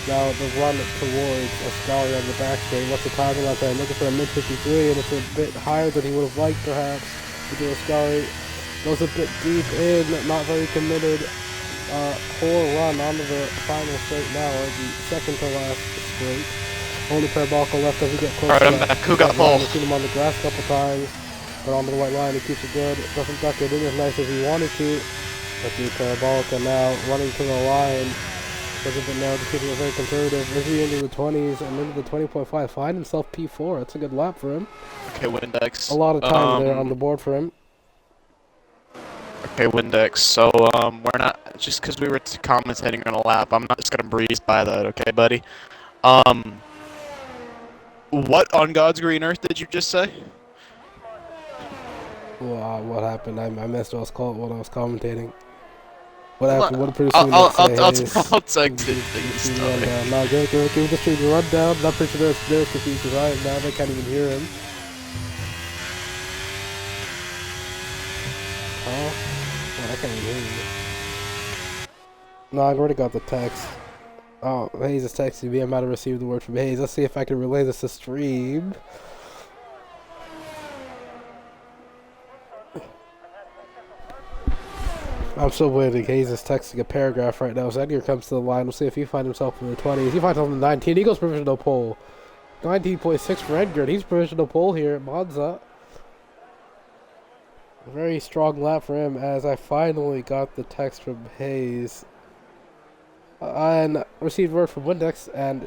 Now the run towards Ascari on the back straight. What's the timing on that? Looking for a mid-53, and it's a bit higher than he would have liked perhaps. To do Ascari. Goes a bit deep in, not very committed. Poor run onto the final straight now, or the second to last straight. Only parabolical left as we get close. Alright, I'm back. Who got pole? We've seen him on the grass a couple times, but onto the white line, he keeps it good. Doesn't duck it in as nice as he wanted to. But the parabolica now running to the line. Does a bit now, just keeping it very conservative. Is he into the 20s and into the 20.5? Find himself P4. That's a good lap for him. Okay, Windex. A lot of time there on the board for him. Okay, Windex. So, we're not, just because we were commentating on a lap, I'm not just gonna breeze by that, okay, buddy? What on God's green earth did you just say? Well, what happened? I missed what I was commentating. What happened? What pretty soon I'll text it to you. No, give me just the rundown. I'm pretty sure they're confused right now. They can't even hear him. Oh, I can't even hear you. No, I've already got the text. Oh, Hayes is texting me. I'm about to receive the word from Hayes. Let's see if I can relay this to stream. I'm still waiting. Hayes is texting a paragraph right now. So Edgar comes to the line. We'll see if he finds himself in the 20s. He finds himself in the 19. He goes provisional pole. 19.6 for Edgar. He's provisional pole here at Monza. A very strong lap for him as I finally got the text from Hayes. And received word from Windex, and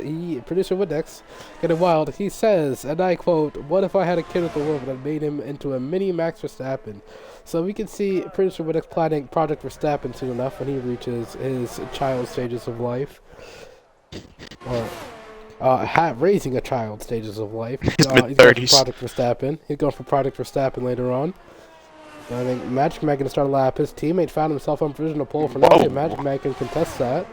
producer Windex, getting wild, he says, and I quote, "What if I had a kid with a woman and made him into a mini Max Verstappen?" So we can see producer Windex planning Project Verstappen soon enough when he reaches his child stages of life. Or, raising a child stages of life. He's going for Project Verstappen. He's going for Project Verstappen later on. I think Magic Man can start a lap. His teammate found himself on provisional pole for now. Magic Man can contest that.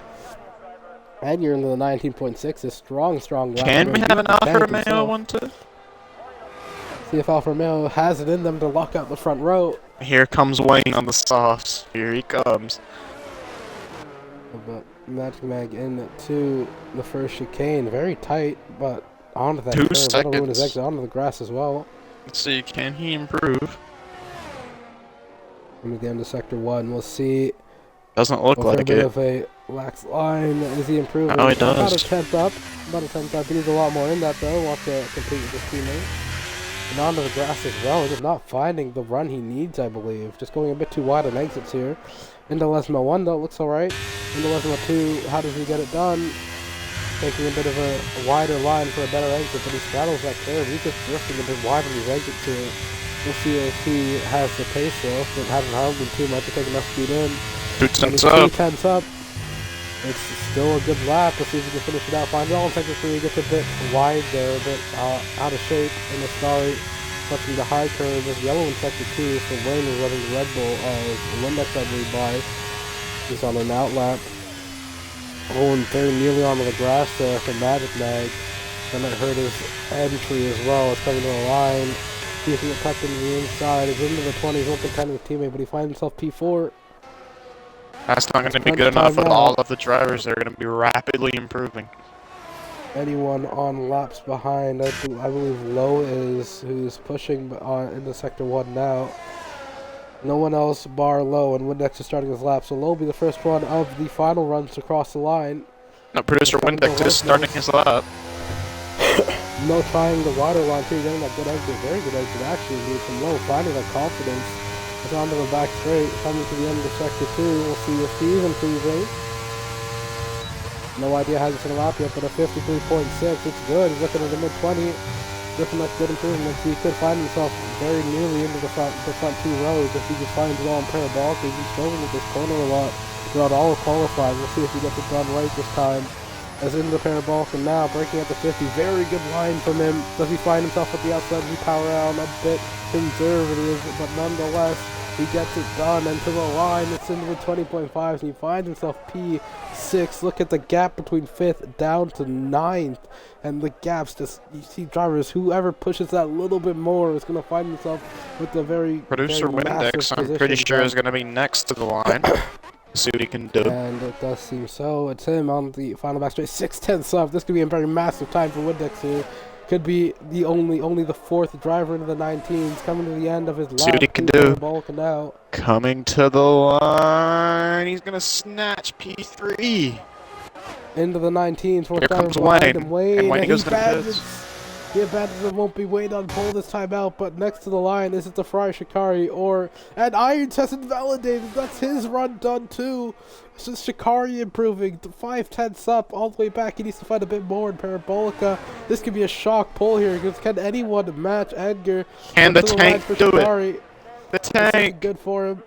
And you're into the 19.6. A strong lap. Can we have an Alfa Romeo one too? See if Alfa Romeo has it in them to lock out the front row. Here comes Wayne on the softs. Here he comes. But Magic Mag into the first chicane. Very tight, but onto that 2 curve. seconds. That'll ruin his exit onto the grass as well. Let's see, can he improve? Let me get into sector 1. We'll see. Doesn't look like a bit it. Of a lax line. Is he improving? Oh, he does. About a 10th up. About a 10th up. He needs a lot more in that though. Wants to compete with his teammate. And onto the grass as well. Just not finding the run he needs, I believe. Just going a bit too wide on exits here. Into Lesmo 1 though, looks alright. Into Lesmo 2, how does he get it done? Taking a bit of a wider line for a better exit, but he straddles that curve. He's just drifting a bit wide on his exits here. We'll see if he has the pace though. But hasn't harmed him too much to take enough speed in. 2 tenths up. It's still a good lap. Let's see if he can finish it out. Finds all in sector 3. Gets a bit wide there, a bit out of shape in the Starry. Touching the high curve. There's yellow in sector 2. So Wayne is running the Red Bull Windex, I believe, by. He's on an out lap. Going very nearly onto the grass there for Magic Mag. And it hurt his entry as well. It's coming to the line. See if he can cut into the inside. He's into the 20s. Won't contend with his teammate, but he finds himself P4. That's not going to be good enough with all of the drivers. They're going to be rapidly improving. Anyone on laps behind, I believe Lowe is, who's pushing into sector 1 now. No one else bar Lowe, and Windex is starting his lap, so Lowe will be the first one of the final runs to cross the line. No, producer Windex is starting his lap. No trying the water launch here, getting that good exit, very good exit actually, lead from low, finding that confidence. It's onto the back straight, coming to the end of sector 2, we'll see if he's improving. No idea how he's going to lap yet, but a 53.6, it's good. He's looking at the mid-20, looking like good improvements. He could find himself very nearly into the front 2 rows if he just finds it all in parabolic. He's been struggling with this corner a lot throughout all of qualifying. We'll see if he gets it done right this time. As into the parabolic, and now breaking at the 50. Very good line from him. Does he find himself at the outside? He power around a bit conservative, but nonetheless, he gets it done. And to the line, it's into the 20.5s, and he finds himself P6. Look at the gap between 5th down to 9th. And the gaps, just, you see drivers, whoever pushes that little bit more is going to find himself with the very, Producer very Windex, I'm pretty sure, is going to be next to the line. See what he can do. And it does seem so. It's him on the final back straight. 6/10 off. This could be a very massive time for Windex here. Could be the only the 4th driver into the 19s, coming to the end of his lap. See what he can do. Now. Coming to the line. He's going to snatch P3. Into the 19s. Here comes Wayne. And Wayne goes to the pits. He abandons and won't be waiting on pole this time out, but next to the line, is it the Fry Shikari or... And Irons has invalidated. That's his run done too. It's just Shikari improving. 5/10 up, all the way back. He needs to find a bit more in Parabolica. This could be a shock pull here, because can anyone match Edgar? Can the tank do it? The tank! Good for him.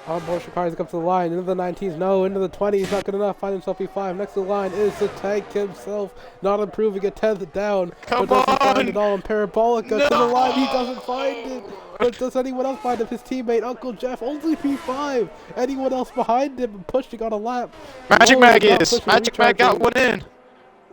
On board Shikari's up to the line, into the 19s, no, into the 20s, not good enough, find himself P5. Next to the line is the tank himself, not improving, a 10th down. Come but doesn't on! find it all in Parabolica. No! To the line, he doesn't find it. But does anyone else find him? His teammate, Uncle Jeff, only P5. Anyone else behind him pushing on a lap? Magic Low Mag is is! Magic Mag got one in!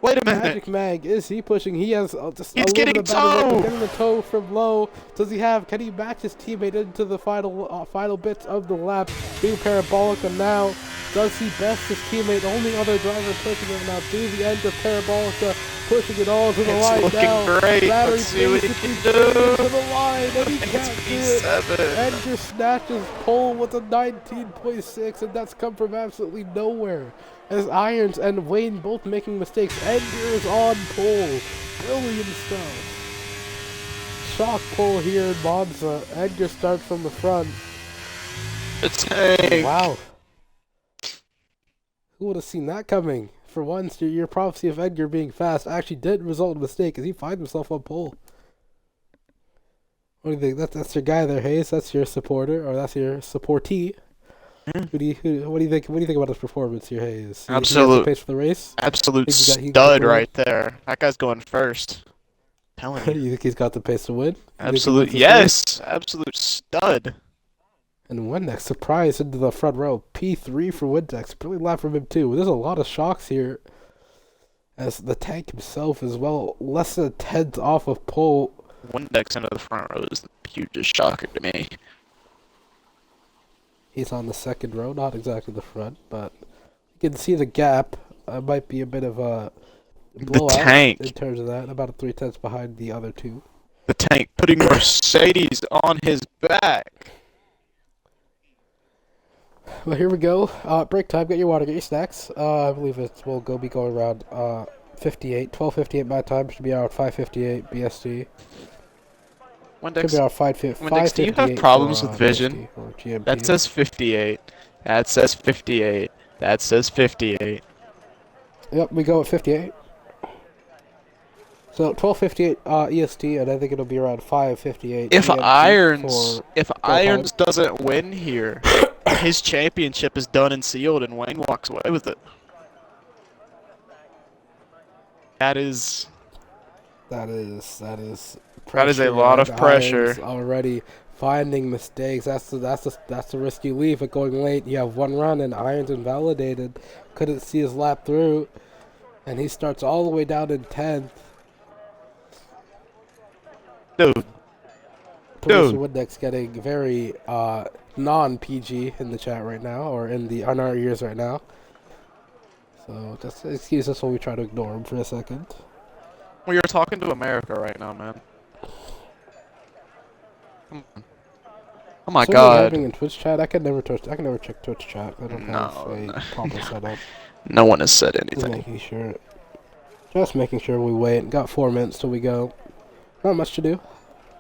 Wait a minute! Magic Mag, is he pushing? He has just He's a little getting bit of battle, toe! getting the toe from low. Does he have? Can he match his teammate into the final bits of the lap? Being Parabolica now. Does he best his teammate? Only other driver pushing him now to the end of Parabolica, pushing it all to the line looking now. great. Battery Let's see what he basically can do. to the line, and he It's can't do it. P7. Edgar snatches pole with a 19.6, and that's come from absolutely nowhere. As Irons and Wayne both making mistakes, Edgar is on pole. Brilliant stuff. Shock pole here in Monza. Edgar starts from the front. The tank! Wow. Who would have seen that coming? For once, your prophecy of Edgar being fast actually did result in a mistake, as he finds himself on pole. What do you think? That's your guy there, Hayes. That's your supporter, or that's your supportee. What do you think? What do you think about his performance here, Hayes? Absolute pace for the race. Absolute stud right there. That guy's going first. Telling you. You think he's got the pace to win? Absolute yes. Absolute stud. And Windex surprise into the front row. P3 for Windex. Really loud from him too. There's a lot of shocks here. As the tank himself as well, less than a tenth off of pole. Windex into the front row is the hugest shocker to me. He's on the second row, not exactly the front, but you can see the gap. Might be a bit of a blowout the tank in terms of that. About 3/10 behind the other two. The tank putting Mercedes on his back. Well, here we go. Break time. Get your water. Get your snacks. I believe we'll be going around 12:58 my time. Should be around 5:58 BST. Windex, Should be around 5:58. Windex, do you have problems with vision? That says 58. That says 58. That says 58. Yep, we go at 58. So 12:58 EST, and I think it'll be around 5:58. If Irons doesn't win here, his championship is done and sealed, and Wayne walks away with it. That is a lot of pressure. Already finding mistakes. That's the risk you leave. But going late, you have one run, and Irons invalidated. Couldn't see his lap through, and he starts all the way down in 10th. Dude. Producer Windex getting very non-PG in the chat right now, or on our ears right now. So just excuse us while we try to ignore him for a second. Well, you're talking to America right now, man. Come on. Oh my God. Having in Twitch chat, I can never check Twitch chat. I don't have a proper setup. No one has said Just anything. making sure. Just making sure we wait. Got 4 minutes till we go. Not much to do.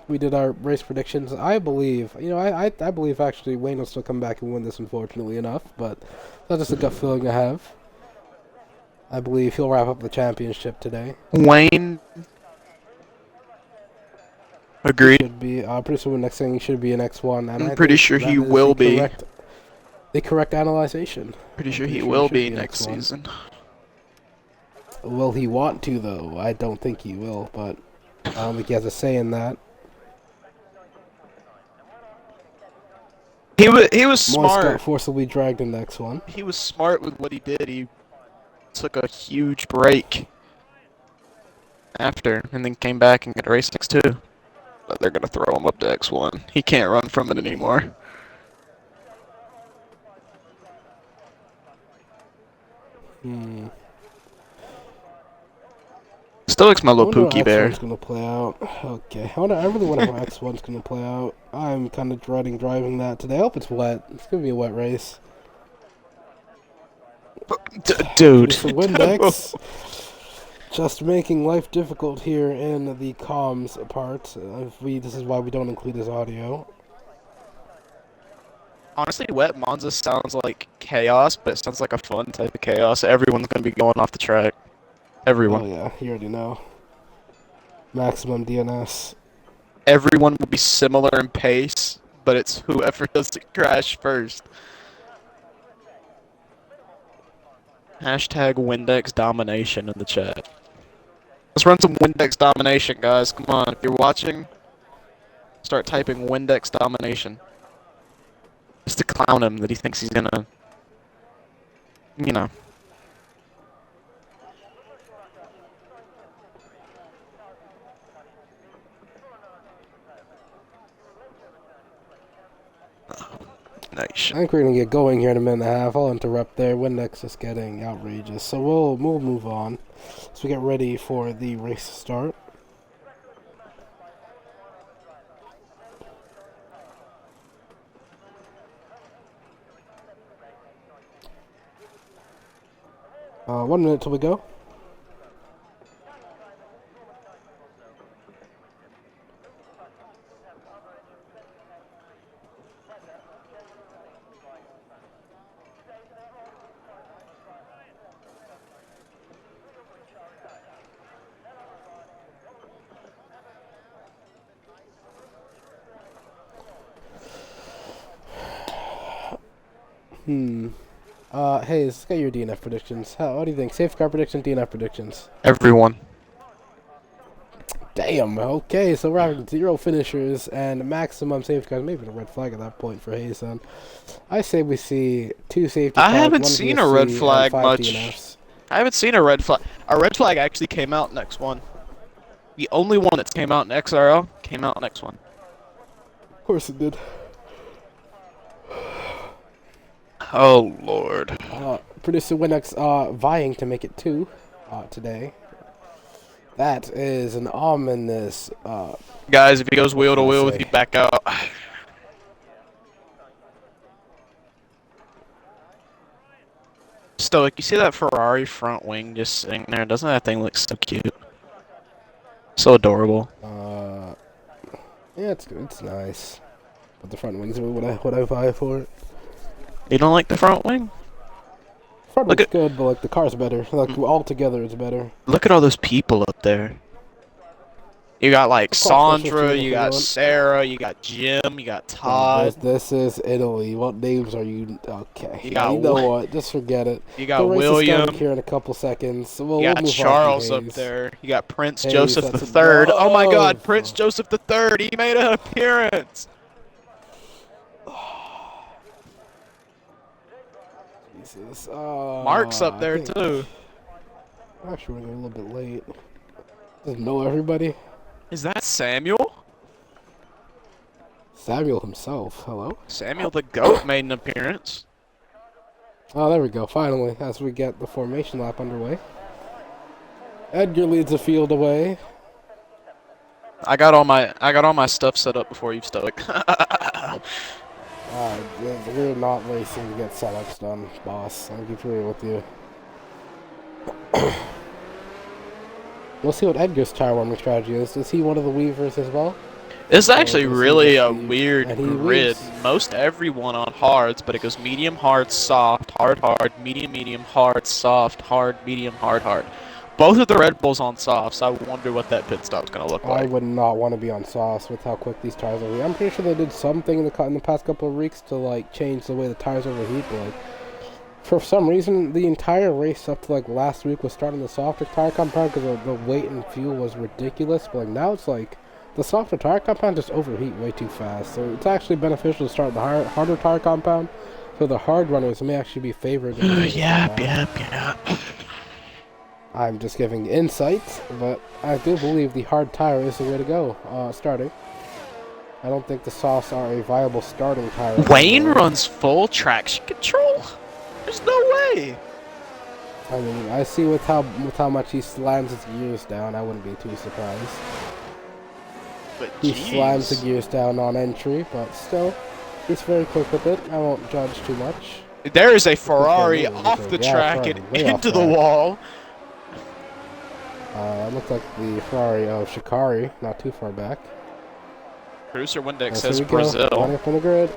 We did our race predictions. I believe, I believe actually Wayne will still come back and win this, unfortunately enough, but that's just a gut feeling I have. I believe he'll wrap up the championship today. Wayne. He Agreed. should be, pretty soon next thing he should be an X1. And I'm pretty sure he will be. The correct analyzation. Pretty sure he will be next season. Will he want to, though? I don't think he will, but I don't think he has a say in that. He was Morris smart. got forcibly dragged in the X1. He was smart with what he did. He took a huge break after, and then came back and got a race next two. But they're gonna throw him up to X1. He can't run from it anymore. Still looks my little Pookie Bear. X1's gonna play out. Okay, I really wonder how X1's gonna play out. I'm kind of dreading driving that today. I hope it's wet. It's gonna be a wet race. Dude. Windex. Just making life difficult here in the comms part. This is why we don't include his audio. Honestly, wet Monza sounds like chaos, but it sounds like a fun type of chaos. Everyone's gonna be going off the track. Everyone. Oh yeah, you already know. Maximum DNS. Everyone will be similar in pace, but it's whoever doesn't crash first. Hashtag Windex domination in the chat. Let's run some Windex domination, guys. Come on, if you're watching, start typing Windex domination. Just to clown him that he thinks he's gonna, you know. Nice. I think we're gonna get going here in a minute and a half. I'll interrupt there. Windex is getting outrageous, so we'll move on as we get ready for the race to start. One minute till we go. Hey, let's get your DNF predictions. What do you think? Safety car prediction, DNF predictions. Everyone. Damn, okay, so we're having 0 finishers and maximum safety cars. Maybe a red flag at that point for Hazen. I say we see 2 safety cars. I haven't seen a red flag much. DNFs. I haven't seen a red flag. A red flag actually came out in X1. The only one that came out in XRL came out in X1. Of course it did. Oh, Lord. Producer Windex vying to make it 2 today. That is an ominous... Guys, if he goes wheel to wheel with you, back out. Stoic, you see that Ferrari front wing just sitting there? Doesn't that thing look so cute? So adorable. Yeah, it's nice. But the front wings are what I vie for it. You don't like the front wing? Front wing's good, but like the car's better. Like all together, it's better. Look at all those people up there. You got like Sandra, you got Sarah, you got Jim, you got Todd. This is Italy. What names are you? Okay. You know what? Just forget it. You got William. Here in a couple seconds. So you got Charles up there. You got Prince Joseph III. Oh my God, Prince Joseph III. He made an appearance. Jesus. Mark's up there too. Actually, we're a little bit late. Doesn't know everybody. Is that Samuel? Samuel himself. Hello? Samuel the GOAT made an appearance. Oh, there we go. Finally, as we get the formation lap underway. Edgar leads the field away. I got all my stuff set up before you, Stoic. We're not racing to get setups done, boss. I'll be real with you. We'll see what Edgar's tire warming strategy is. Is he one of the weavers as well? This is actually really a weave? weird And he grid. weaves. Most everyone on hards, but it goes medium, hard, soft, hard, hard, medium, medium, hard, soft, hard, medium, hard, hard. Both of the Red Bulls on softs. I wonder what that pit stop's gonna look like. I would not want to be on sauce with how quick these tires overheat. I'm pretty sure they did something in the past couple of weeks to like change the way the tires overheat, but like for some reason the entire race up to like last week was starting the softer tire compound because the weight and fuel was ridiculous. But like now it's like the softer tire compound just overheat way too fast. So it's actually beneficial to start the harder tire compound. So the hard runners may actually be favored. Yep. I'm just giving insights, but I do believe the hard tire is the way to go, starting. I don't think the softs are a viable starting tire. Wayne runs full traction control? There's no way! I mean, I see with how much he slams his gears down, I wouldn't be too surprised. But He slams the gears down on entry, but still, he's very quick with it. I won't judge too much. There is a Ferrari off the track and into the wall. It looks like the Ferrari of Shikari, not too far back. Producer Windex Here says we go, Brazil. running from the grid.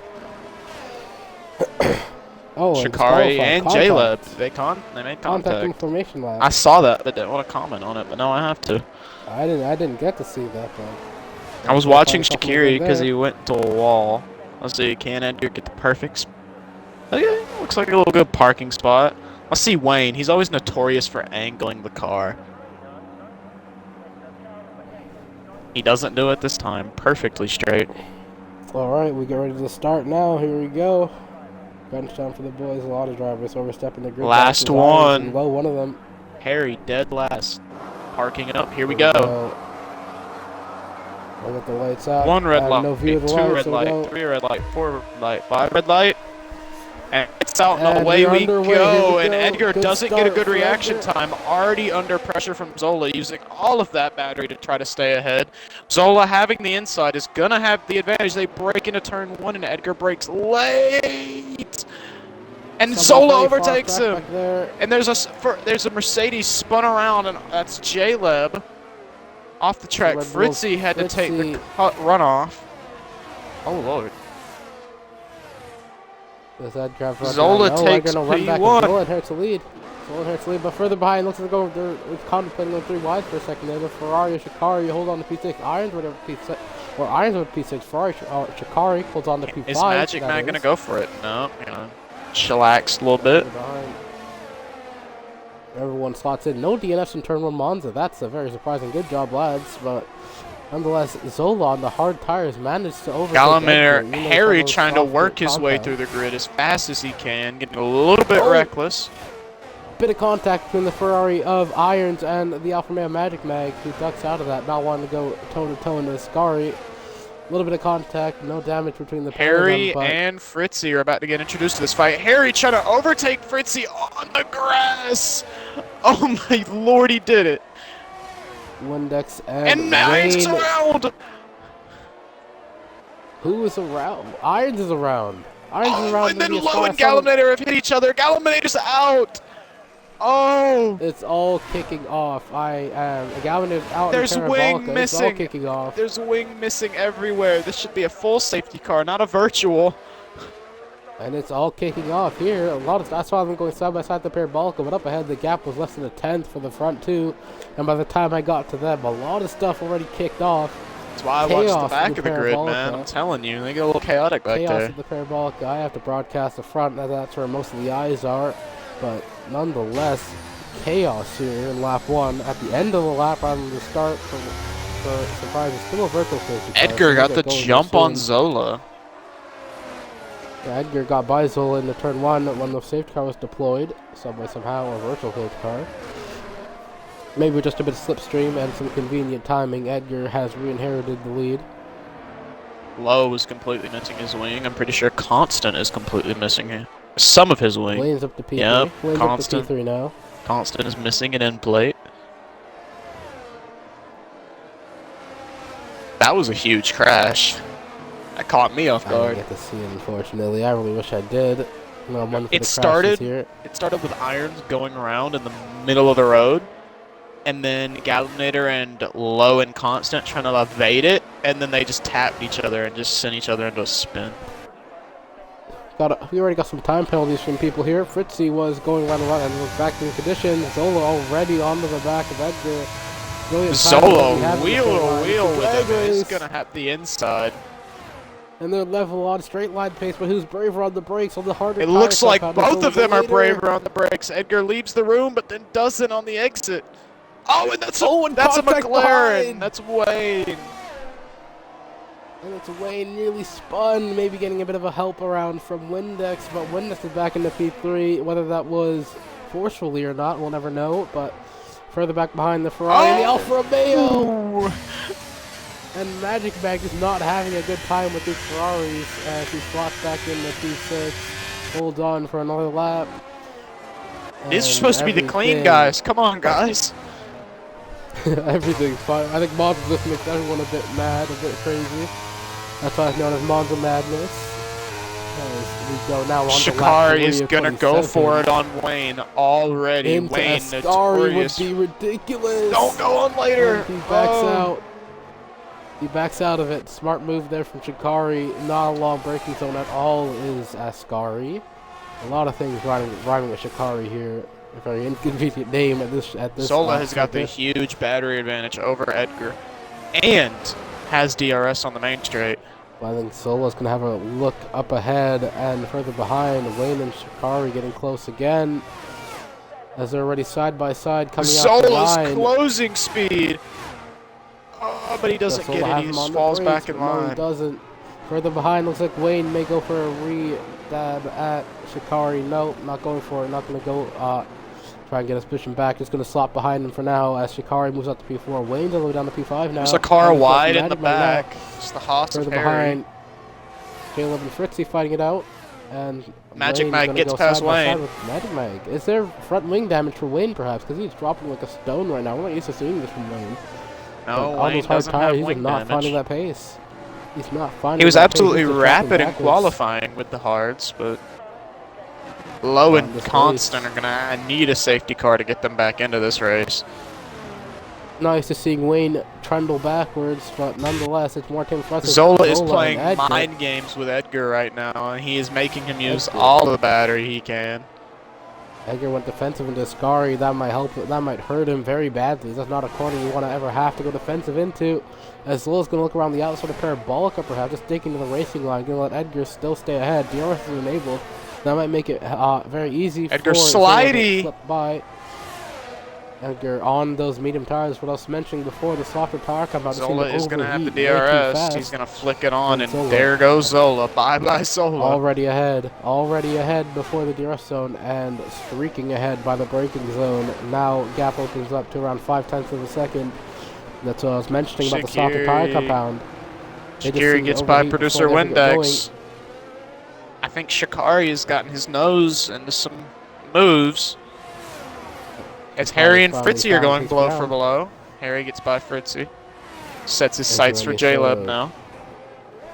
Shikari and J-Lab, they made Contact contact. information lab. I saw that, but didn't want to comment on it, but now I have to. I didn't get to see that, but I was watching Shakiri because he went to a wall. Let's see, can Edgar get the perfect? Okay, looks like a little good parking spot. Let's see Wayne. He's always notorious for angling the car. He doesn't do it this time. Perfectly straight. Alright, we get ready to start now. Here we go. Bench down for the boys. A lot of drivers overstepping the grid. Last one. Well, one of them. Harry, dead last. Parking it up. Here we go. We'll get the lights out. One red light, no view of the two lights, red so light, three red light, four red light, five red light. And it's out and And away we're we underway. go. Here we And go. Edgar Good doesn't get a start good for reaction Edgar. time. Already under pressure from Zola, using all of that battery to try to stay ahead. Zola having the inside is going to have the advantage. They break into turn one and Edgar breaks late. And Zola overtakes him. And there's a Mercedes spun around, and that's J-Leb off the track. Fritzy had to take the runoff. Oh, Lord. Zola takes P1. Zola inherits the lead. But further behind, looks like they're contemplating on 3 wides for a second there. The Ferrari, Shikari hold on to P6. Irons would have P6. Or Irons with P6. Ferrari, Shikari holds on to P5. Is Magic Man going to go for it? No. Chillax a little bit. Everyone slots in. No DNFs in turn 1 Monza. That's a very surprising. Good job, lads. But nonetheless, Zola on the hard tires managed to overtake Gallagher, Harry trying to work his way through the grid as fast as he can, getting a little bit reckless. Bit of contact between the Ferrari of Irons and the Alfa Romeo Magic Mag, who ducks out of that, not wanting to go toe-to-toe into the Scari. A little bit of contact, no damage between the Harry and Fritzy are about to get introduced to this fight. Harry trying to overtake Fritzy on the grass. Oh my lord, he did it. Windex and Mag's around. Who is around? Irons is around. Irons is around. And then Lowe and Gallinator have hit each other. Gallinator's out. Oh! It's all kicking off. Gallinator's out. There's wing missing. It's all kicking off. There's wing missing everywhere. This should be a full safety car, not a virtual. And it's all kicking off here. That's why I'm going side by side the Parabolica, but up ahead the gap was less than a tenth for the front two. And by the time I got to them, a lot of stuff already kicked off. That's why I watched the back of the grid, man. I'm telling you, they get a little chaotic back there. Chaos at the Parabolica. I have to broadcast the front. That's where most of the eyes are. But nonetheless, chaos here in lap 1. At the end of the lap, on the start for surprise, it's still a virtual safety car. Edgar got the jump on Zola. Yeah, Edgar got by Zola into turn 1 when the safety car was deployed, somehow, or virtual safety car. Maybe just a bit of slipstream and some convenient timing, Edgar has re-inherited the lead. Lowe is completely missing his wing. I'm pretty sure Constant is completely missing some of his wing. Lane's up to P3. Yep, Lane's Constant. up to P3 now. Constant is missing an end plate. That was a huge crash. That caught me off guard. I didn't get to see it, unfortunately. I really wish I did. It started with Irons going around in the middle of the road, and then Gallinator and Low and Constant trying to evade it, and then they just tapped each other and just sent each other into a spin. We already got some time penalties from people here. Fritzy was going around and was back in condition. Zola already onto the back of Edgar. Zola wheel to wheel with him. He's going to have the inside. And they're level on straight line pace, but who's braver on the brakes on the harder? It looks like both of them are braver on the brakes. Edgar leaves the room, but then doesn't on the exit. Oh, and that's a McLaren. Behind. That's Wayne. And it's Wayne nearly spun, maybe getting a bit of a help around from Windex, but Windex is back into P3. Whether that was forcefully or not, we'll never know. But further back behind the Ferrari and the Alfa Romeo. And Magic Mag is not having a good time with these Ferraris as he slots back in the P6, holds on for another lap. These are supposed to be the clean guys. Come on, guys. Everything's fine. I think Monza just makes everyone a bit mad, a bit crazy. That's why it's known as Monza Madness. As we go now on Shikari is gonna go for it on Wayne already. Into Wayne notorious. Would be ridiculous. Don't go on later. And he backs out. He backs out of it. Smart move there from Shikari. Not a long braking zone at all is Ascari. A lot of things rhyming with Shikari here. A very inconvenient name at this. Zola has got the huge battery advantage over Edgar, and has DRS on the main straight. Well, I think Zola's going to have a look up ahead and further behind. Wayne and Shikari getting close again, as they're already side by side coming out the line. Zola's closing speed. Oh, but he doesn't get it. He just falls back in line. No, he doesn't. Further behind, looks like Wayne may go for a re-dab at Shikari. Nope, not going for it. Not going to go try and get his position back. Just going to slot behind him for now as Shikari moves up to P4. Wayne's all the way down to P5 now. There's a car wide in the back. It's the Haas of Further Harry. behind, Caleb and Fritzy fighting it out. And Magic Mag gets past Wayne. Magic Mag. Is there front wing damage for Wayne perhaps? Because he's dropping like a stone right now. We're not used to seeing this from Wayne. No, Wayne doesn't have wing damage. He's not finding that pace. He's not finding. He was that absolutely pace. rapid in qualifying with the hards, but Low and Constant are gonna need a safety car to get them back into this race. Nice to seeing Wayne trundle backwards, but nonetheless, it's more impressive. Zola is playing mind games with Edgar right now, and he is making him use all the battery he can. Edgar went defensive into Ascari. That might help. That might hurt him very badly. That's not a corner you want to ever have to go defensive into. As Zola's going to look around the outside of Parabolica, perhaps just sticking to the racing line, going to let Edgar still stay ahead. DRS is enabled. That might make it very easy Edgar for slidey. Slip by. Edgar on those medium tires. What I was mentioning before, the softer tire compound. Zola is going to have the DRS. He's going to flick it on, and there goes Zola. Bye-bye, Zola. Already ahead before the DRS zone, and streaking ahead by the braking zone. Now gap opens up to around 0.5 of a second. That's what I was mentioning about the softer tire compound. Shikari gets by producer Windex. I think Shikari has gotten his nose into some moves. As Harry and Fritzy are going below for below. Harry gets by Fritzy. Sets his sights for J-Leb now.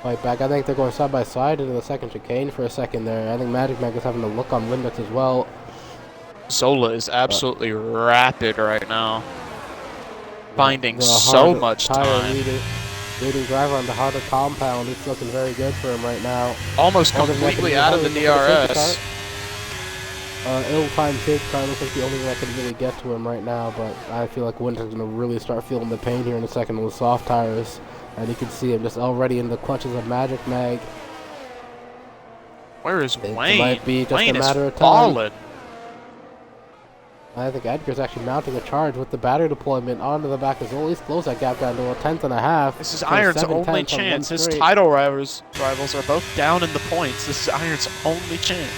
Fight back. I think they're going side by side into the second chicane for a second there. I think Magic Mag is having a look on Windex as well. Zola is absolutely rapid right now. Finding so much time. Leading driver on the harder compound. It's looking very good for him right now. Almost completely out of the DRS. Ill-timed safety car looks like the only thing that could really get to him right now, but I feel like Winter's going to really start feeling the pain here in a second with soft tires. And you can see him just already in the clutches of Magic Mag. Where is Wayne? It might be just Wayne a matter of time. Fallen. I think Edgar's actually mounting a charge with the battery deployment onto the back of Zola. He's closed that gap down to a 1/10.5. This is Iron's only chance. His title rivals are both down in the points. This is Iron's only chance.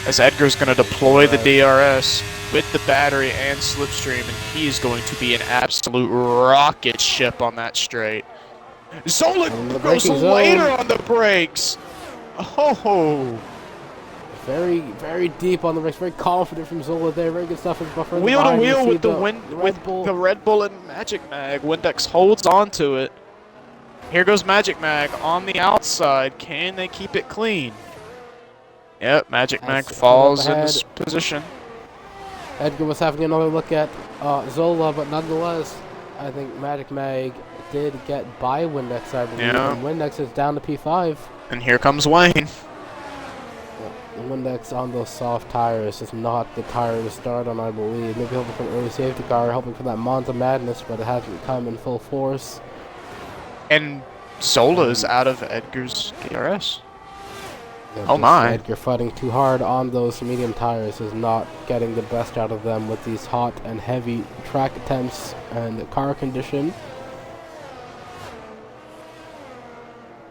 As Edgar's going to deploy the DRS with the battery and slipstream, and he's going to be an absolute rocket ship on that straight. Zola goes later on the brakes. Oh. Very, very deep on the brakes. Very confident from Zola there. Very good stuff. Wheel to wheel with the Red Bull and Magic Mag. Windex holds on to it. Here goes Magic Mag on the outside. Can they keep it clean? Yep, Magic Mag falls in this position. Edgar was having another look at Zola, but nonetheless, I think Magic Mag did get by Windex, I believe. Yeah. And Windex is down to P5. And here comes Wayne. The Windex on those soft tires is not the tire to start on, I believe. Maybe hoping for an early safety car, hoping for that Monza madness, but it hasn't come in full force. And Zola's out of Edgar's DRS. Yeah, Oh my. Edgar fighting too hard on those medium tires is not getting the best out of them with these hot and heavy track attempts and car condition.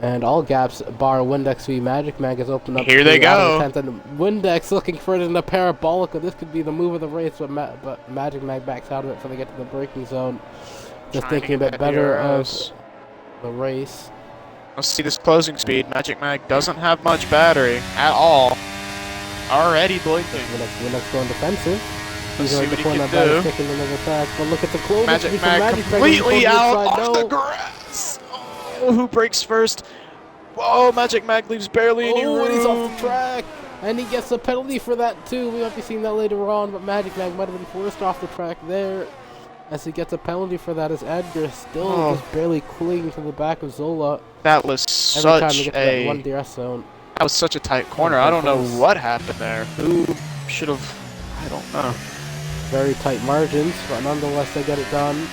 And all gaps bar Windex v Magic Mag has opened up. Here they go. And Windex looking for it in a parabolica. This could be the move of the race, but Magic Mag backs out of it before they get to the braking zone. Just thinking a bit better of the race. Let's see this closing speed. Magic Mag doesn't have much battery at all. Already blinking. Windex going defensive. Let's see what he can do. Track, but look at the closing Magic speed Mag from completely out off off the grass. Oh, who breaks first? Whoa, Magic Mag leaves barely any room. And he's off the track. And he gets a penalty for that too. We might be seeing that later on, but Magic Mag might have been forced off the track there. As he gets a penalty for that, as Edgar still just barely clinging to the back of Zola. That was such a one DRS zone. That was such a tight corner. I don't know what happened there. Who should have? I don't know. Very tight margins, but nonetheless they get it done.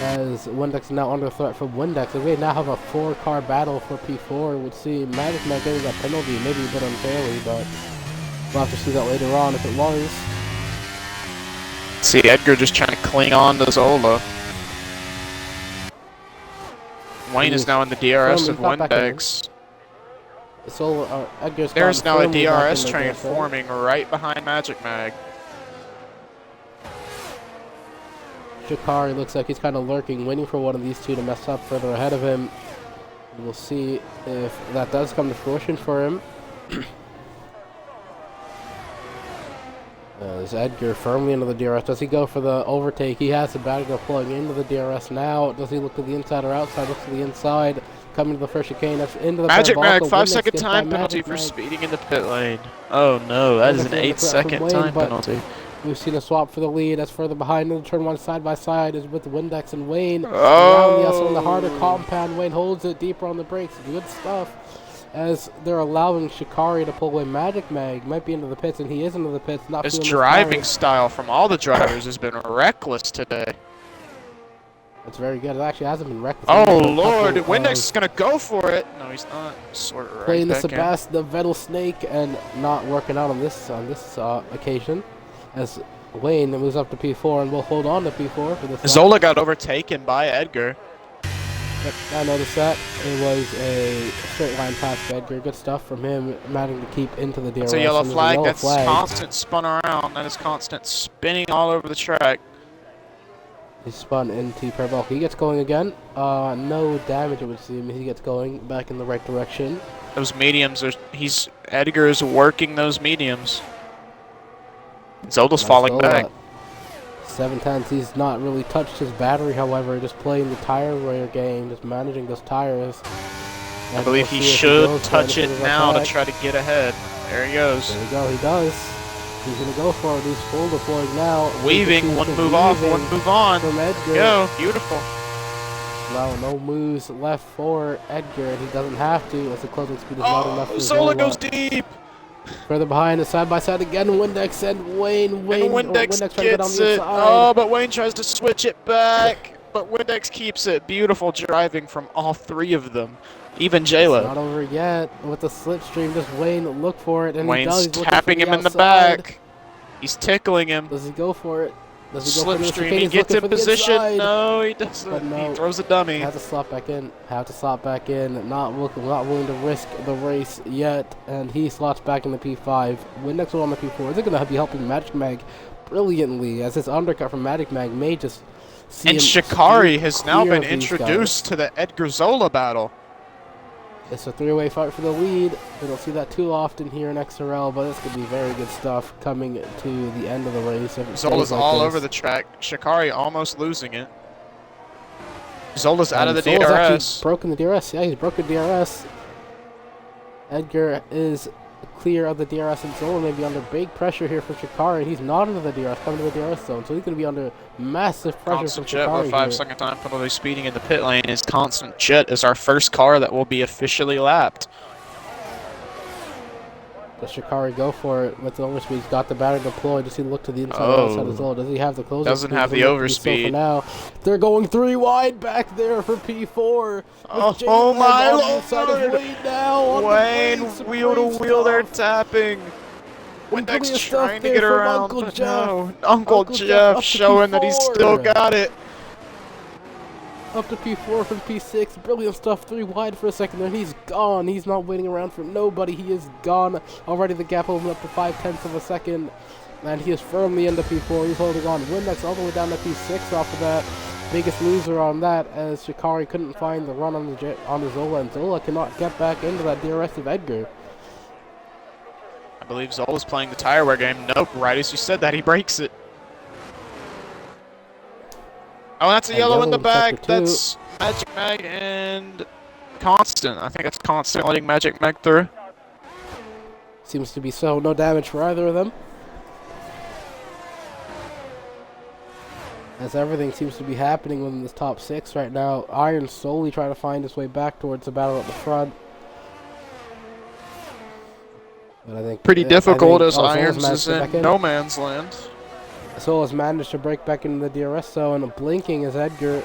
As Windex is now under threat from Windex, and we now have a 4-car battle for P4. Would see Magic Man getting that penalty, maybe a bit unfairly, but we'll have to see that later on if it was. See Edgar just trying to cling on to Zola. Wayne is now in the DRS of Windex. There's now a DRS train forming right behind Magic Mag. Shikari looks like he's kind of lurking, waiting for one of these two to mess up further ahead of him. And we'll see if that does come to fruition for him. Is Edgar firmly into the DRS? Does he go for the overtake? He has the battery pulling into the DRS now. Does he look to the inside or outside? Looks to the inside. Coming to the first chicane. That's into the Magic Mag, 5-second time penalty for speeding in the pit lane. Oh no, that is an 8-second time penalty. We've seen a swap for the lead. That's further behind in the turn one side by side is with Windex and Wayne. Around the in the harder compound. Wayne holds it deeper on the brakes. Good stuff. As they're allowing Shikari to pull away. Magic Mag might be into the pits, and he is into the pits. Not his driving style from all the drivers has been reckless today. That's very good. It actually hasn't been reckless. Oh Lord, Windex is gonna go for it. No, he's not. Sort of right playing the Sebastian, the Vettel snake, and not working out on this occasion. As Wayne moves up to P4, and will hold on to P4 for this. Zola got overtaken by Edgar. Yep, I noticed that. It was a straight line pass to Edgar. Good stuff from him, managing to keep into the DRS. That's a yellow flag. That's constant spun around. That is constant spinning all over the track. He spun into parabolic. He gets going again. No damage, it would seem. He gets going back in the right direction. Those mediums are. Edgar is working those mediums. Zola's falling back. 7/10. He's not really touched his battery, however, just playing the tire wear game, just managing those tires. I believe he should touch it now to try to get ahead. There he goes. There we go, he does. He's going to go for it. He's full deployed now. Weaving, one move off, one move on. From Edgar. Go, beautiful. No moves left for Edgar, and he doesn't have to, as the closing speed is not enough for Zola goes deep. Further behind, side by side again, Windex and Wayne. And Windex tries to get on the inside. Oh, but Wayne tries to switch it back. But Windex keeps it. Beautiful driving from all three of them. Even J-Lo. Not over yet. With the slipstream, just Wayne look for it, and Wayne's he does. Tapping him in the back. He's tickling him. Does he go for it? Does he go for the He gets in position. No, he doesn't. No. He throws a dummy. Have to slot back in. Not willing to risk the race yet, and he slots back in the P5. Windex on the P4. Is it going to be helping Magic Mag brilliantly, as his undercut from Magic Mag may just see and Shikari has now been introduced to the Edgar Zola battle. It's a three-way fight for the lead. We don't see that too often here in XRL, but this could be very good stuff coming to the end of the race. Zola's all over the track. Shikari almost losing it. Zola's out of the DRS. Actually broken the DRS. Yeah, he's broken DRS. Edgar is clear of the DRS and Zola may be under big pressure here for Shikari. He's not into the DRS, coming to the DRS zone, so he's going to be under massive pressure Constant from Jet Shikari with a 5-second time penalty speeding in the pit lane. Is Constant Jet is our first car that will be officially lapped. Does Shikari go for it with the overspeed? He's got the battery deployed. Does he look to the inside or outside as well? Does he have the closing? Doesn't have the overspeed. So for now, they're going 3 wide back there for P4. Oh my Lord! Wayne, wheel to wheel, they're tapping. Windex trying to get around. No, Uncle Jeff showing that he's still got it. Up to P4 from P6. Brilliant stuff. 3 wide for a second there. He's gone. He's not waiting around for nobody. He is gone. Already the gap opened up to 5/10 of a second. And he is firmly into P4. He's holding on. Windex all the way down to P6 off of that. Biggest loser on that as Shikari couldn't find the run on the Zola. And Zola cannot get back into that DRS of Edgar. I believe Zola's playing the tire wear game. Nope, right as you said that, he breaks it. Oh, that's a yellow in the back. That's Magic Mag and Constant. I think it's Constant letting Magic Mag through. Seems to be so. No damage for either of them. As everything seems to be happening within this top 6 right now. Iron slowly trying to find his way back towards the battle at the front. But I think pretty difficult as Irons is in no man's land. Zola's managed to break back into the DRS zone, blinking as Edgar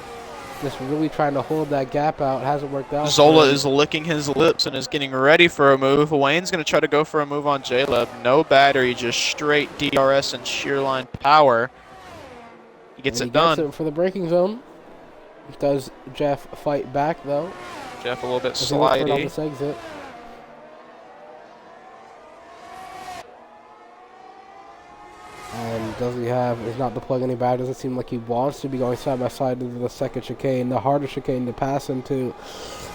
just really trying to hold that gap out. Hasn't worked out. Zola is licking his lips and is getting ready for a move. Wayne's going to try to go for a move on J-Leb. No battery, just straight DRS and sheer line power. He gets it done. Gets it for the braking zone. Does Jeff fight back, though? Jeff a little bit slidey. On this exit. And does he have, he's not deploying any battery. Doesn't seem like he wants to be going side by side into the second chicane, the harder chicane to pass into.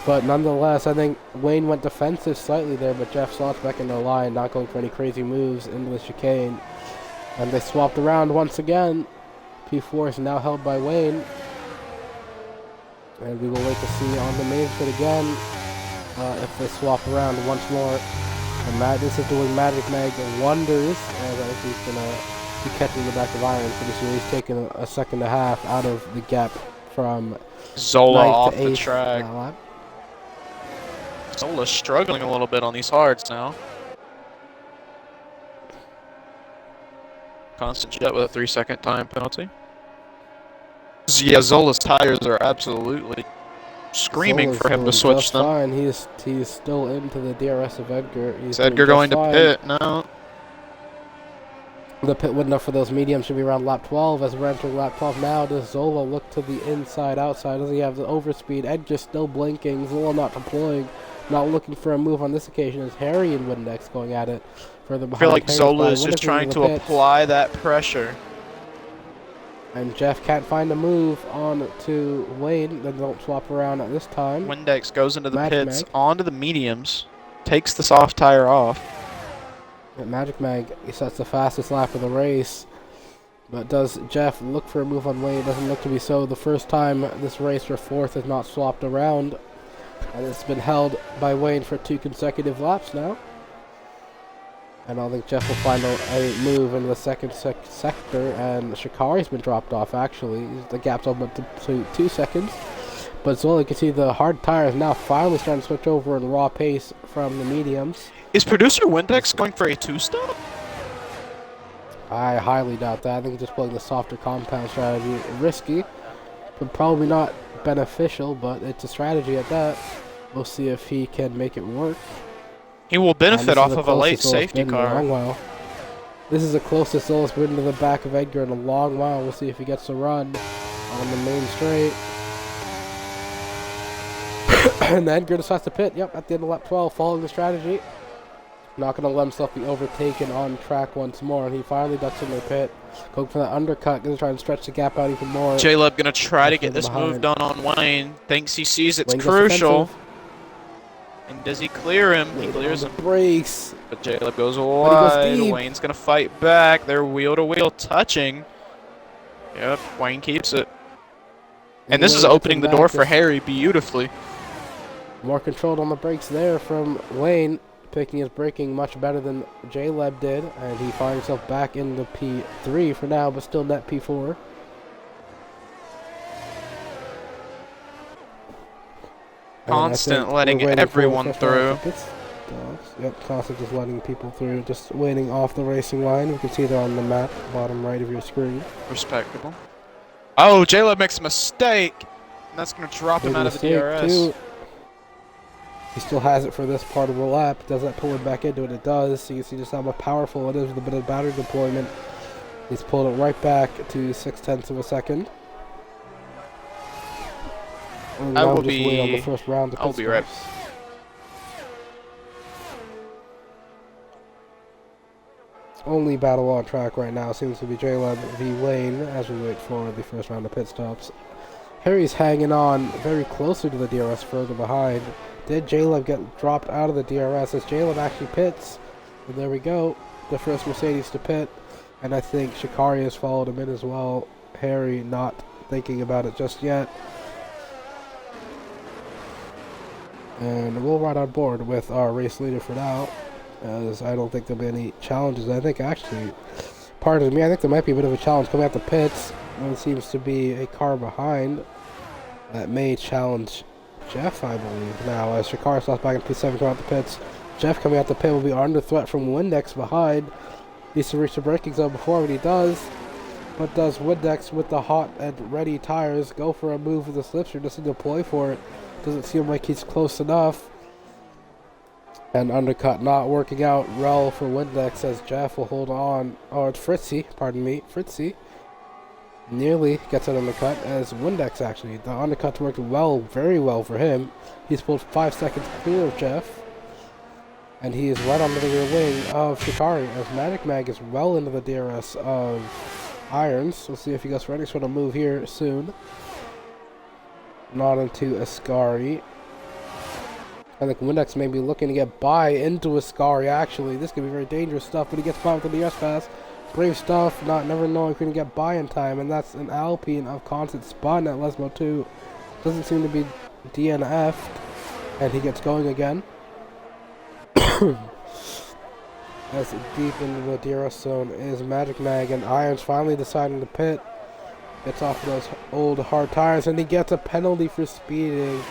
But nonetheless, I think Wayne went defensive slightly there, but Jeff slots back into the line, not going for any crazy moves into the chicane. And they swapped around once again. P4 is now held by Wayne. And we will wait to see on the main straight again if they swap around once more. And this is doing Magic Mag wonders. And I think he's going to be catching the back of Iron pretty soon. He's taking a second and a half out of the gap from Zola off the track. Zola's struggling a little bit on these hards now. Constant Jet with a 3-second time penalty. Yeah, Zola's tires are absolutely screaming for him to switch them. Fine. He's still into the DRS of Edgar. Is Edgar going to pit? No. The pit window for those mediums should be around lap 12. As we're entering lap 12 now, does Zola look to the inside, outside? Does he have the overspeed? Edgar still blinking. Zola not deploying. Not looking for a move on this occasion. Is Harry and Windex going at it further behind? I feel like Zola is just trying to apply that pressure. And Jeff can't find a move on to Wayne. They don't swap around at this time. Windex goes into the pits, onto the mediums, takes the soft tire off. And Magic Mag, he sets the fastest lap of the race. But does Jeff look for a move on Wayne? It doesn't look to be so. The first time this race for fourth is not swapped around. And it's been held by Wayne for 2 consecutive laps now. And I don't think Jeff will find a move in the second sector. And Shikari's been dropped off, actually. The gap's open up to 2 seconds. But Zola, you can see the hard tires now finally starting to switch over in raw pace from the mediums. Is producer Windex going for a 2-stop? I highly doubt that. I think he's just pulling the softer compound strategy. Risky, but probably not beneficial, but it's a strategy at that. We'll see if he can make it work. He will benefit off of a late safety car. This is the closest Zola's been to the back of Edgar in a long while. We'll see if he gets a run on the main straight. And Edgar decides to pit. Yep, at the end of lap 12, following the strategy. Not going to let himself be overtaken on track once more. And he finally ducks in the pit. Going for that undercut. Going to try and stretch the gap out even more. J-Leb going to try to get this move done on Wayne. Thinks he sees it's crucial. And does he clear him? He clears him. Brakes. But J-Leb goes wide. Wayne's going to fight back. They're wheel-to-wheel touching. Yep, Wayne keeps it. And this is opening the door for Harry beautifully. More controlled on the brakes there from Wayne. picking his braking much better than J-Leb did, and he finds himself back in the P3 for now, but still net P4. Constant letting everyone through. Yep, Constant just letting people through, just waiting off the racing line. You can see that on the map, bottom right of your screen. Respectable. Oh, J-Leb makes a mistake, and that's going to drop him out of the DRS. Too. He still has it for this part of the lap. Does that pull him back into it? It does. So you can see just how powerful it is with a bit of battery deployment. He's pulled it right back to 0.6 of a second. I will just wait on the first round. I'll be right. Only battle on track right now seems to be J-Leb v. Wayne as we wait for the first round of pit stops. Harry's hanging on very closely to the DRS, further behind. Did J-Leb get dropped out of the DRS as J-Leb actually pits? And there we go. The first Mercedes to pit. And I think Shikari has followed him in as well. Harry not thinking about it just yet. And we'll ride on board with our race leader for now, as I don't think there'll be any challenges. I think actually, pardon me, I think there might be a bit of a challenge coming out the pits. There seems to be a car behind that may challenge Jeff, I believe. Now, as Shikari starts back in P7 coming out the pits, Jeff coming out the pit will be under threat from Windex behind. Needs to reach the braking zone before, but he does. But does Windex with the hot and ready tires go for a move with the slipstream just to deploy for it? Doesn't seem like he's close enough. And undercut not working out well for Windex as Jeff will hold on. Oh, it's Fritzy, pardon me, Fritzy. Nearly gets an undercut as Windex actually. The undercut worked well, very well for him. He's pulled 5 seconds clear of Jeff. And he is right on the rear wing of Shikari as Magic Mag is well into the DRS of Irons. We'll see if he goes for any sort of move here soon. Not into Ascari. I think Windex may be looking to get by into Ascari actually. This could be very dangerous stuff, but he gets by with the DRS pass. Brave stuff, never knowing if he can get by in time, and that's an Alpine of Constant spun at Lesmo 2. Doesn't seem to be DNF'd, and he gets going again. As deep into the DRS zone is Magic Mag, and Irons finally deciding to pit. Gets off of those old hard tires, and he gets a penalty for speeding.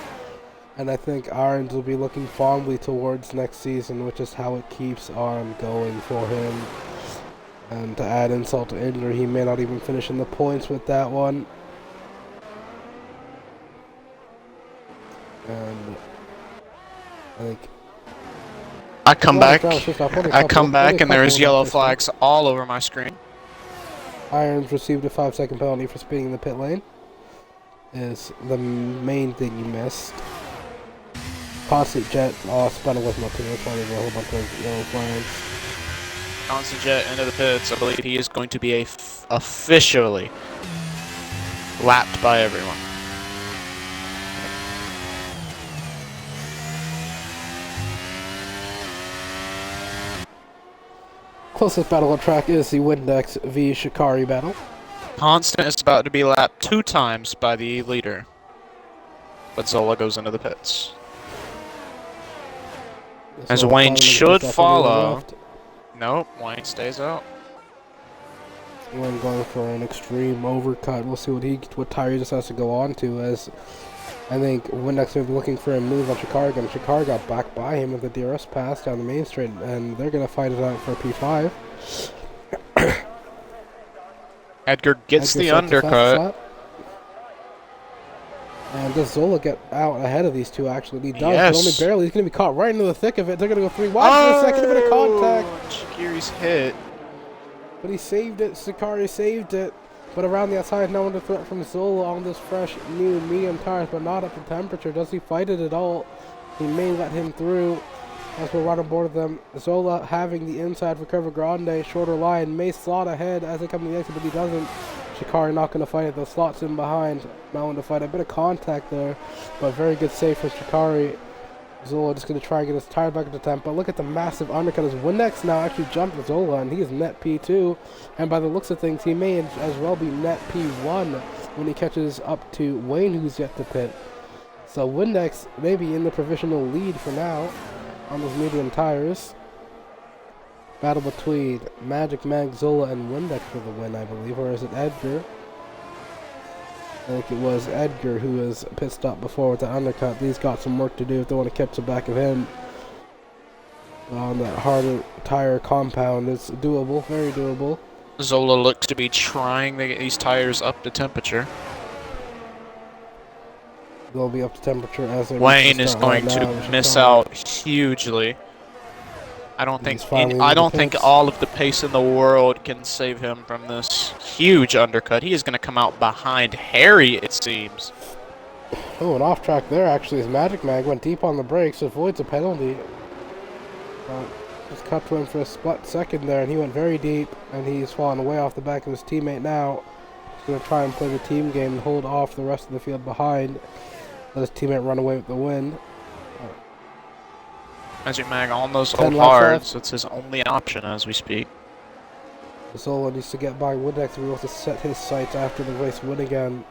And I think Irons will be looking fondly towards next season, which is how it keeps on going for him. And to add insult to injury, he may not even finish in the points with that one. And I think I come back, and there's yellow flags all over my screen. Irons received a 5-second penalty for speeding in the pit lane. Is the main thing you missed. Constant Jet spun a Lesmo 2. That's why there's a whole bunch of yellow flags. Constant Jet into the pits. I believe he is going to be officially lapped by everyone. Closest battle on track is the Windex v Shikari battle. Constant is about to be lapped 2 times by the leader, but Zola goes into the pits. As Wayne should follow. Nope, Wayne stays out. Wayne going for an extreme overcut. We'll see what tire he just has to go on to, as I think Windex will be looking for a move on Shikari, and Shikari got back by him with the DRS pass down the main straight, and they're going to fight it out for P5. Edgar gets the undercut. And does Zola get out ahead of these two, actually? He does, yes. But only barely. He's going to be caught right into the thick of it. They're going to go 3 wide for a second, a bit of contact. Shikari's hit. But he saved it. Shikari saved it. But around the outside, no under threat from Zola on this fresh, new, medium tires, but not up to temperature. Does he fight it at all? He may let him through as we're right on board with them. Zola having the inside for Curva Grande, shorter line, may slot ahead as they come to the exit, but he doesn't. Shikari not going to fight it. The slots in behind. Not one to fight. A bit of contact there, but very good save for Shikari. Zola just going to try and get his tire back into temp. But look at the massive undercut as Windex now actually jumped Zola, and he is net P2. And by the looks of things, he may as well be net P1 when he catches up to Wayne, who's yet to pit. So Windex may be in the provisional lead for now. on those medium tires. Battle between Magic Mag, Zola, and Windex for the win, I believe. Or is it Edgar? I think it was Edgar who was pit stop before with the undercut. These got some work to do if they want to catch the back of him. On that harder tire compound, it's doable, very doable. Zola looks to be trying to get these tires up to temperature. They'll be up to temperature as they Wayne is going to miss out hugely. I don't think all of the pace in the world can save him from this huge undercut. He is going to come out behind Harry, it seems. Oh, and off track there actually is Magic Mag. Went deep on the brakes, avoids a penalty. Just cut to him for a split second there, and he went very deep, and he's fallen way off the back of his teammate now. He's going to try and play the team game and hold off the rest of the field behind. Let his teammate run away with the win. Magic Mag on those old hards. It's his only option as we speak. Zola needs to get by Windex if he wants to set his sights after the race win again.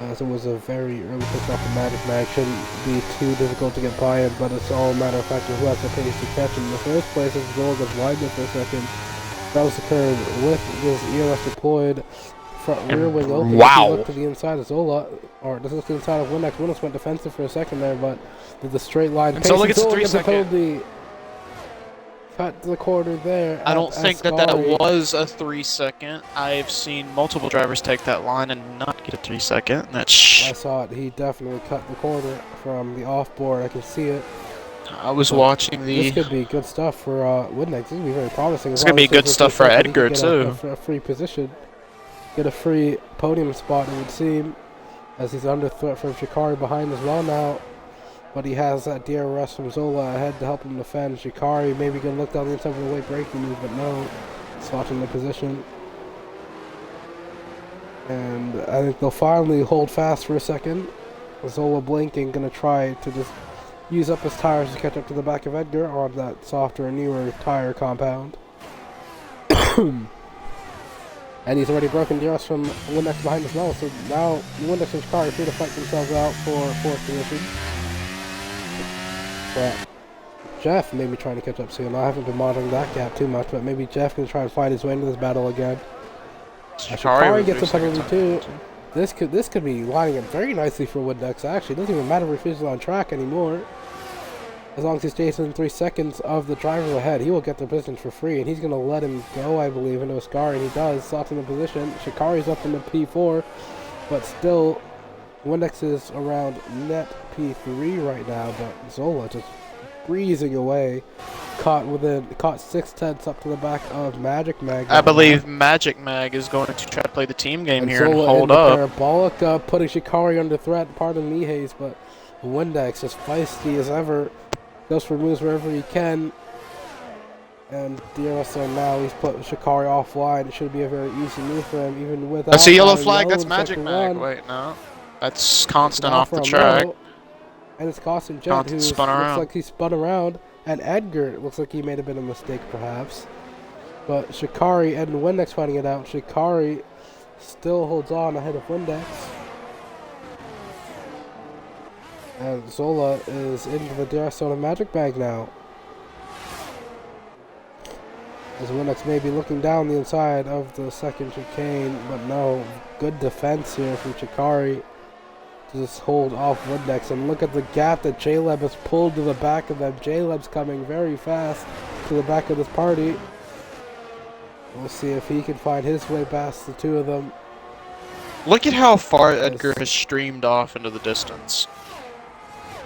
As it was a very early pick off the Magic Mag, shouldn't be too difficult to get by it, but it's all a matter of fact of who has the pace to catch him. In the first place, as Zola gets wide there for a second, that was occurred with his EOS deployed. Front rear wing open. Wow. Look to the inside of Zola, or this is the inside of Windex. Windex went defensive for a second there, but did the straight line. And Zola gets a 3 second. Penalty. Cut to the corner there. I don't think that was a 3 second. I've seen multiple drivers take that line and not get a 3 second. I saw it. He definitely cut the corner from the off board. I can see it. I was watching the. This could be good stuff for Windex. This could be very promising. It's gonna be good stuff for Edgar too. A free position. Get a free podium spot, it would seem, as he's under threat from Shikari behind as well now. But he has that DRS from Zola ahead to help him defend. Shikari maybe going to look down the inside for the late braking move, but no. Swatching the position. And I think they'll finally hold fast for a second. Zola blinking, going to try to just use up his tires to catch up to the back of Edgar on that softer, newer tire compound. And he's already broken DRS from Windex behind as well, so now Windex and Shikari are free to fight themselves out for fourth position. But Jeff may be trying to catch up soon. I haven't been monitoring that gap too much, but maybe Jeff can try and find his way into this battle again. Shikari gets a penalty too. This could be lining up very nicely for Windex. Actually, it doesn't even matter if he's on track anymore. As long as he stays in 3 seconds of the drivers ahead, he will get the position for free, and he's going to let him go, I believe, into a scar, and he does. Slots in the position. Shikari's up in the P4, but still, Windex is around net P3 right now, but Zola just breezing away. Caught 6/10 up to the back of Magic Mag. I believe Magic Mag is going to try to play the team game and here Zola and hold up. Parabolic, putting Shikari under threat. Pardon me, Hayes, but Windex is feisty as ever. Goes for moves wherever he can. And DRS now, he's put Shikari offline. It should be a very easy move for him, even without. That's a yellow flag. That's Magic Mag. Wait, no. That's Constant off the track. And it's Constant Jet, who looks like he spun around. And Edgar, it looks like he may have been a mistake, perhaps. But Shikari and Windex finding it out. Shikari still holds on ahead of Windex. And Zola is into the DRS zone of Magic Mag now. As Windex may be looking down the inside of the second chicane, but no, good defense here from Shikari to just hold off Windex. And look at the gap that J-Leb has pulled to the back of them. J-Leb's coming very fast to the back of this party. We'll see if he can find his way past the two of them. Look at how far Edgar has streamed off into the distance.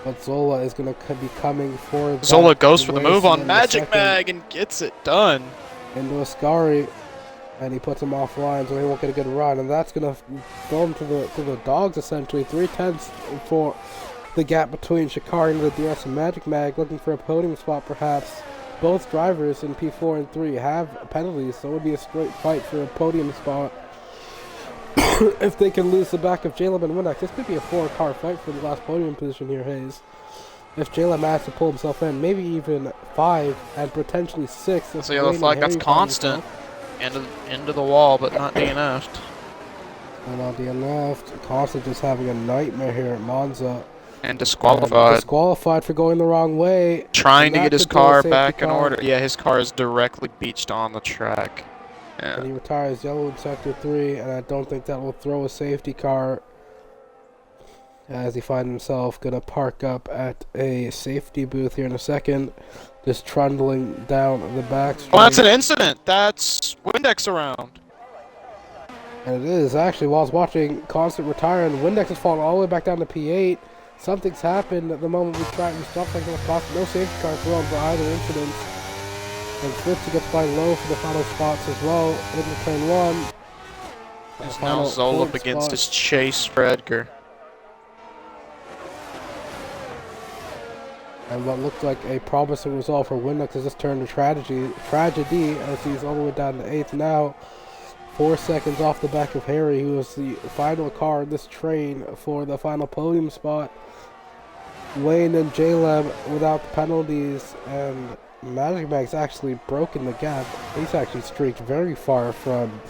But Zola is going to be coming for that. Zola goes for the move on Magic Mag and gets it done. Into Ascari, and he puts him offline, so he won't get a good run. And that's going to throw him to the dogs, essentially. 3/10 for the gap between Shikari and the DRS and Magic Mag, looking for a podium spot, perhaps. Both drivers in P4 and 3 have penalties, so it would be a straight fight for a podium spot. If they can lose the back of J-Leb and Windex, this could be a 4-car fight for the last podium position here, Hayes. If J-Leb managed to pull himself in, maybe even 5 and potentially 6. That's a yellow flag. That's Constant. Into the wall, but not DNF'd. And not DNF'd. Constant just having a nightmare here at Monza. And disqualified. Disqualified for going the wrong way. Trying to get his car back in order. Yeah, his car is directly beached on the track. Yeah. And he retires yellow in sector 3, and I don't think that will throw a safety car, as he finds himself going to park up at a safety booth here in a second, just trundling down the back street. Oh, that's an incident. That's Windex around. And it is, actually, while I was watching Constant retire, and Windex has fallen all the way back down to P8. Something's happened at the moment we try and stop like no safety car thrown for either incident. And Fritzy gets by low for the final spots as well. In turn 1. There's now Zola up against his chase for Edgar. And what looked like a promising result for Windex has just turned to tragedy as he's all the way down to 8th now. 4 seconds off the back of Harry, who was the final car in this train for the final podium spot. Wayne and J-Lab without the penalties, and Magic Mag's actually broken the gap. He's actually streaked very far from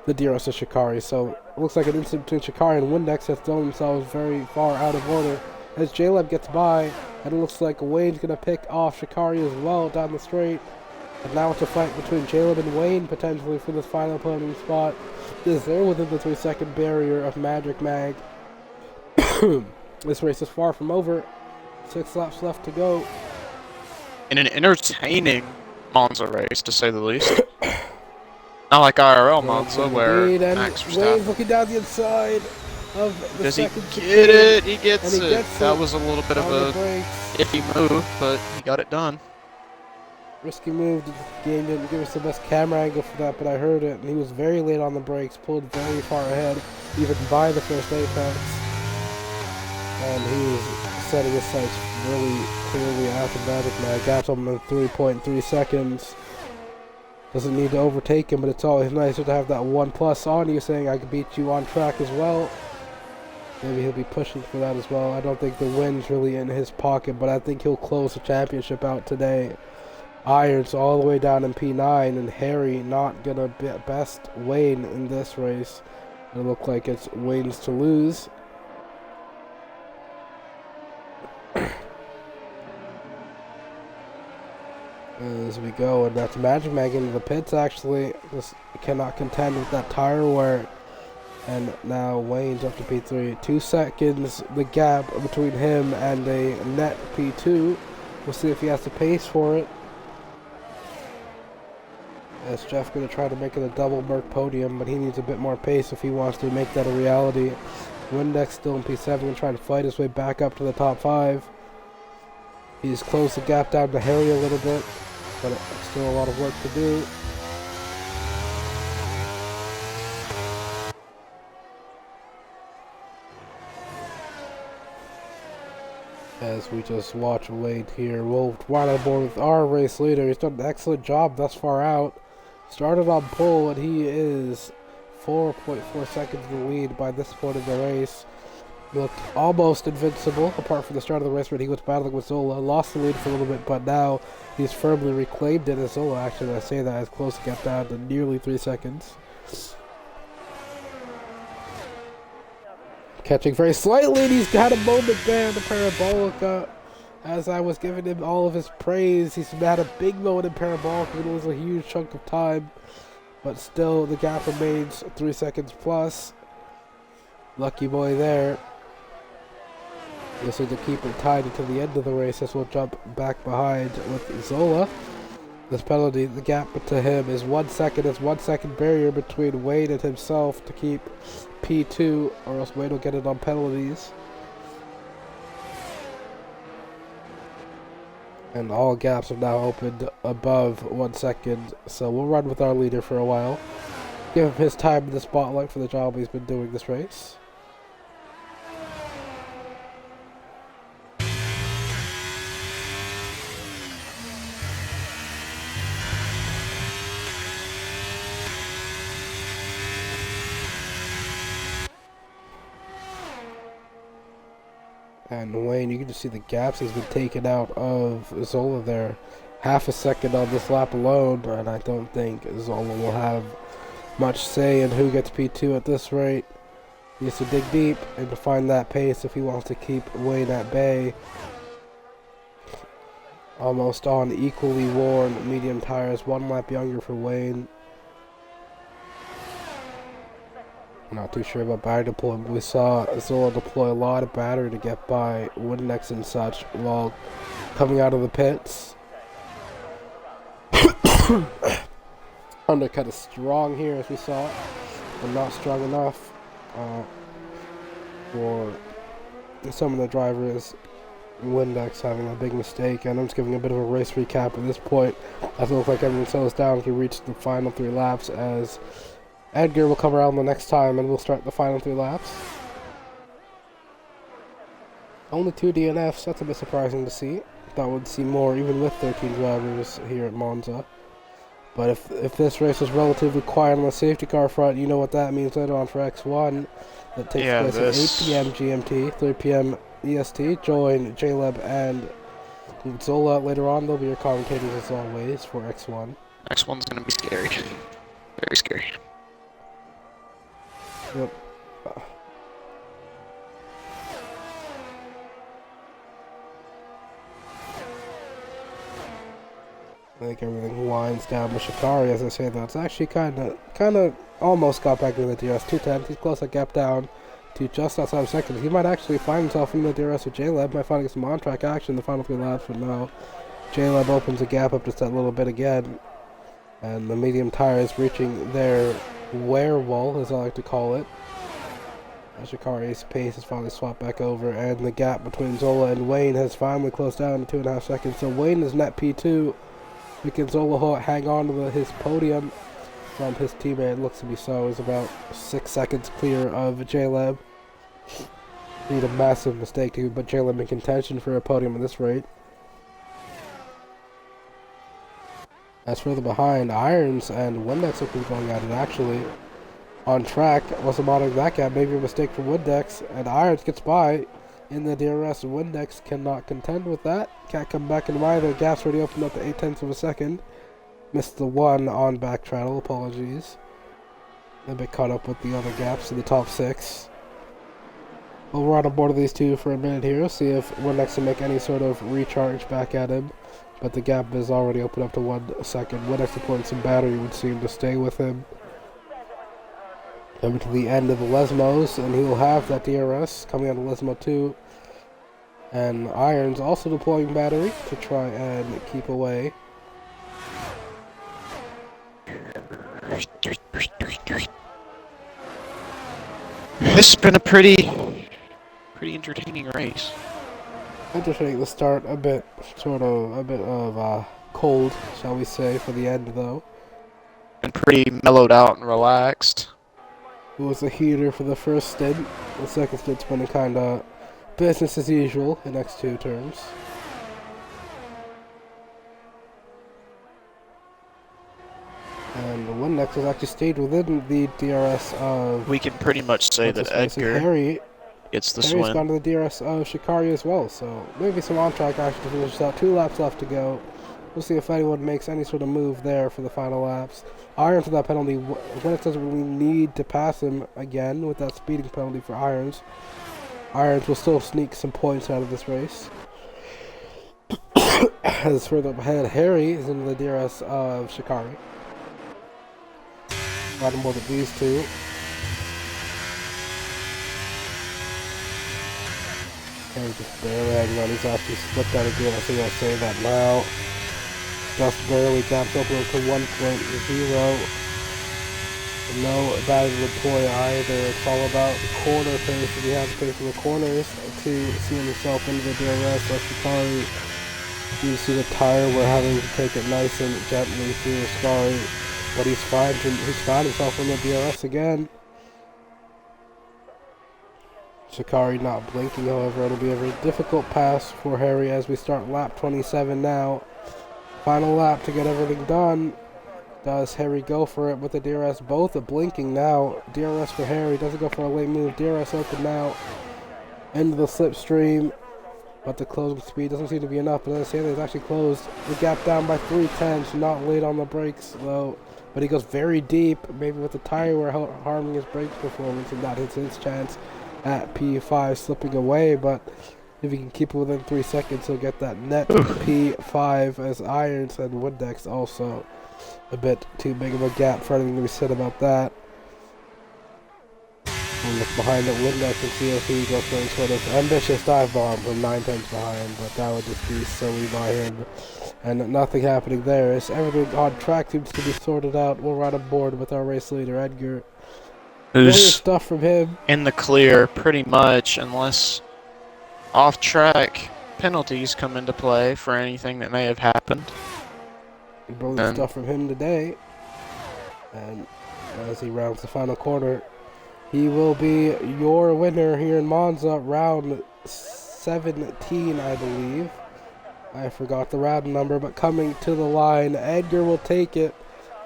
the DRS of Shikari, so it looks like an incident between Shikari and Windex has thrown themselves very far out of order. As J-Lab gets by, and it looks like Wayne's going to pick off Shikari as well down the straight. And now it's a fight between J-Lab and Wayne potentially for this final podium spot. They're within the 3-second barrier of Magic Mag. This race is far from over. 6 laps left to go. In an entertaining Monza race, to say the least. Not like IRL Monza, where Max Verstappen... Wayne's looking down the inside of the Does he second get it? He gets it. That was a little bit of a iffy move, but he got it done. Risky move. The game didn't give us the best camera angle for that, but I heard it, and he was very late on the brakes, pulled very far ahead, even by the first apex. And he was setting his sights really clearly after Magic Mag. Gaps him in 3.3 seconds. Doesn't need to overtake him, but it's always nicer to have that 1+ on you, saying I can beat you on track as well. Maybe he'll be pushing for that as well. I don't think the win's really in his pocket, but I think he'll close the championship out today. Irons all the way down in P9, and Harry not gonna best Wayne in this race. It look like it's Wayne's to lose. As we go, and that's Magic Mag into the pits. Actually, just cannot contend with that tire wear. And now Wayne's up to P3. 2 seconds the gap between him and a net P2. We'll see if he has the pace for it. As Jeff going to try to make it a double Merc podium, but he needs a bit more pace if he wants to make that a reality. Windex still in P7 and trying to fight his way back up to the top 5. He's closed the gap down to Harry a little bit, but still a lot of work to do. As we just watch Wade here, we'll run on board with our race leader. He's done an excellent job thus far out. Started on pole, and he is 4.4 seconds in the lead by this point in the race. Looked almost invincible, apart from the start of the race when he was battling with Zola. Lost the lead for a little bit, but now he's firmly reclaimed it as Zola. Actually, I say that as close to get down to nearly 3 seconds. Catching very slightly, and he's had a moment there in the Parabolica. As I was giving him all of his praise, he's had a big moment in Parabolica. It was a huge chunk of time, but still the gap remains 3 seconds plus. Lucky boy there. This is to keep it tied until the end of the race, as we'll jump back behind with Zola. This penalty, the gap to him is 1 second. It's 1 second barrier between Wade and himself to keep P2, or else Wade will get it on penalties. And all gaps are now opened above 1 second, so we'll run with our leader for a while. Give him his time in the spotlight for the job he's been doing this race. And Wayne, you can just see the gaps he's been taken out of Zola there. Half a second on this lap alone, and I don't think Zola will have much say in who gets P2 at this rate. He has to dig deep and to find that pace if he wants to keep Wayne at bay. Almost on equally worn medium tires, 1 lap younger for Wayne. Not too sure about battery deployment. We saw Zola deploy a lot of battery to get by Windex and such while coming out of the pits. Undercut is strong here as we saw, but not strong enough for some of the drivers. Windex having a big mistake, and I'm just giving a bit of a race recap at this point. As it looks like everything settles down as we reach the final 3 laps, as Edgar will come around the next time and we'll start the final 3 laps. Only 2 DNFs, that's a bit surprising to see. Thought we'd see more even with 13 drivers here at Monza. But if this race is relatively quiet on the safety car front, you know what that means later on for X1. That takes place at 8 p.m. GMT, 3 p.m. EST. Join Jaleb and Zola later on. They'll be your commentators as always for X1. X1's going to be scary. Very scary. Yep. I think everything winds down with Shikari, as I say that. It's actually kind of almost got back into the DRS. 210. He's close that gap down to just outside of seconds. He might actually find himself in the DRS with Jaleb. Might find some on-track action in the final 3 laps, but no. Jaleb opens the gap up just that little bit again. And the medium tires reaching their wear wall, as I like to call it. Shikari's pace is finally swapped back over, and the gap between Zola and Wayne has finally closed down to 2.5 seconds. So Wayne is net P2. We can Zola hang on to his podium from his teammate. Looks to be so. Is about 6 seconds clear of Jaleb. Need a massive mistake to put Jaleb in contention for a podium at this rate. As further behind, Irons and Windex have been going at it actually. On track, wasn't monitoring that gap. Maybe a mistake from Windex, and Irons gets by in the DRS. Windex cannot contend with that. Can't come back into either. Gap's already opened up to 0.8 of a second. Missed the 1 on back travel. Apologies. A bit caught up with the other gaps in the top 6. We'll run on board of these two for a minute here. See if Windex can make any sort of recharge back at him. But the gap is already opened up to 1 second. Windex deploying some battery would seem to stay with him. Coming to the end of the Lesmos, and he will have that DRS coming out of Lesmo 2. And Irons also deploying battery to try and keep away. This has been a pretty entertaining race. Entertaining to start, a bit of cold, shall we say, for the end though. Been pretty mellowed out and relaxed. It was a heater for the first stint. The second stint's been kind of business as usual in X2 terms. And Windex has actually stayed within the DRS of... We can pretty much say that Edgar gets the Harry's win. gone to the DRS of Shikari as well, so maybe some on-track action to finish out. 2 laps left to go. We'll see if anyone makes any sort of move there for the final laps. Irons with that penalty. Windex doesn't really need to pass him again with that speeding penalty for Irons. Irons will still sneak some points out of this race. As further up ahead, Harry is in the DRS of Shikari. Right on board with these two. Harry just barely hanging on. He's actually slipped out again. I think I'll say that now. Just barely gaps open to 1.0. No battery deploy either. It's all about corner pace. If you have to pace in the corners to see himself into the DRS. So Shikari, you see the tire, we're having to take it nice and gently through Shikari. But he's found himself in the DRS again. Shikari not blinking, however. It'll be a very difficult pass for Harry as we start lap 27 now. Final lap to get everything done. Does Harry go for it with the DRS? Both are blinking now. DRS for Harry. Doesn't go for a late move. DRS open now. Into the slipstream. but the closing speed doesn't seem to be enough. But then Sanders actually closed the gap down by 3/10. Not late on the brakes though, but he goes very deep, maybe with the tire wear harming his brakes performance, and that is his chance at P5 slipping away. But if he can keep it within 3 seconds, he'll get that net P5, as Irons and Windex also a bit too big of a gap for anything to be said about that. We'll look behind at Windex and see if he goes for any sort of ambitious dive bomb from 9/10 behind, but that would just be silly by him. And nothing happening there, as everything on track seems to be sorted out. We're right on board with our race leader, Edgar. Who's stuff from him. in the clear, pretty much, unless off-track penalties come into play for anything that may have happened. Brilliant stuff from him today. And as he rounds the final corner, he will be your winner here in Monza, round 17, I believe. I forgot the round number, but coming to the line, Edgar will take it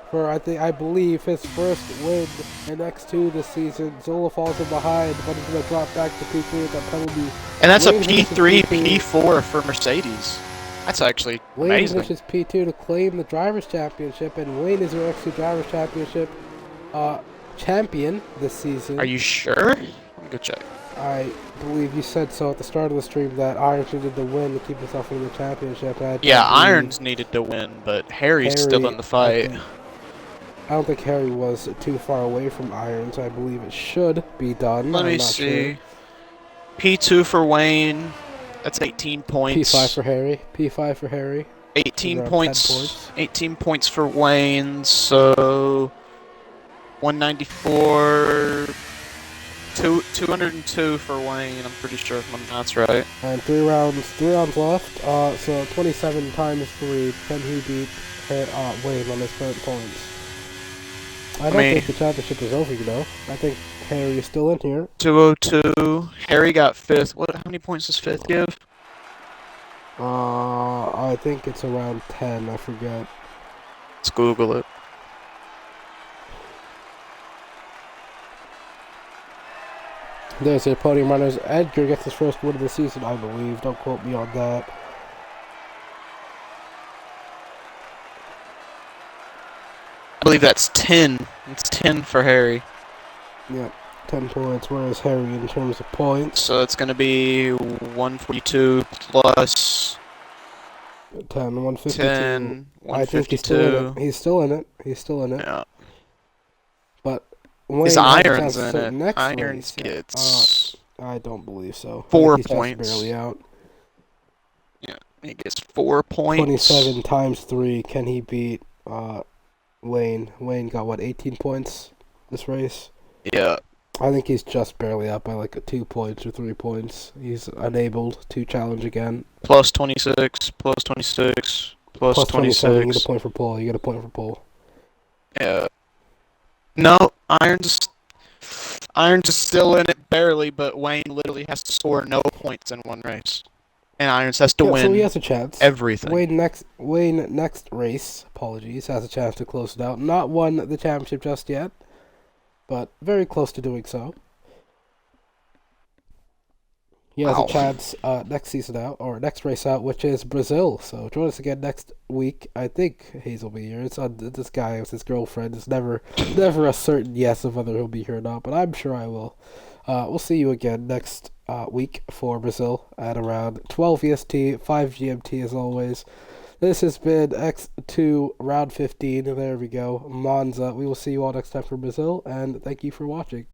for, I believe, his first win in X2 this season. Zola falls in behind, but he's going to drop back to P3 with that penalty. And that's a P3, P4 for Mercedes. That's actually amazing. Wayne finishes P2 to claim the Drivers' Championship, and Wayne is your X2 Drivers' Championship champion this season. Are you sure? Let me go check. I believe you said so at the start of the stream that Irons needed to win to keep himself in the championship. Yeah, Irons needed to win, but Harry's still in the fight. I don't think Harry was too far away from Irons. I believe it should be done. Let me see. P2 for Wayne. That's 18 points. P5 for Harry. P5 for Harry. 18 points. 18 points for Wayne. So 194. 202 for Wayne. I'm pretty sure if my math's right. And three rounds left. So 27 times 3. Can he beat Wayne on his current points? I don't think the championship is over, you know. I think Harry is still in here. 202. Harry got 5th. How many points does 5th give? I think it's around 10. I forget. Let's Google it. There's your podium runners. Edgar gets his first win of the season, I believe. Don't quote me on that. I believe that's 10. It's 10 for Harry. Yep, 10 points. Whereas Harry in terms of points? So it's going to be 142 plus 10, 152. 10, 152. I think he's still in it. He's still in it. Yeah. But his Irons in it. Irons gets... I don't believe so. 4 he's points. Just barely out. Yeah, he gets 4 points. 27 times 3. Can he beat Wayne? Wayne got, what, 18 points this race? Yeah. I think he's just barely up by like 2 points or 3 points. He's enabled to challenge again. Plus 26, plus 26, plus 26. You get a point for pole. You get a point for pole. Yeah. No, Irons is still in it barely, but Wayne literally has to score no points in one race. And Irons has to win. So he has a chance. Everything. Wayne next race, apologies, has a chance to close it out. Not won the championship just yet, but very close to doing so. He has a chance next season out, or next race out, which is Brazil. So join us again next week. I think Hayes will be here. It's on this guy with his girlfriend. It's never a certain yes of whether he'll be here or not, but I'm sure I will. We'll see you again next week for Brazil at around 12 EST, 5 GMT as always. This has been X2 Round 15. There we go. Monza. We will see you all next time for Brazil, and thank you for watching.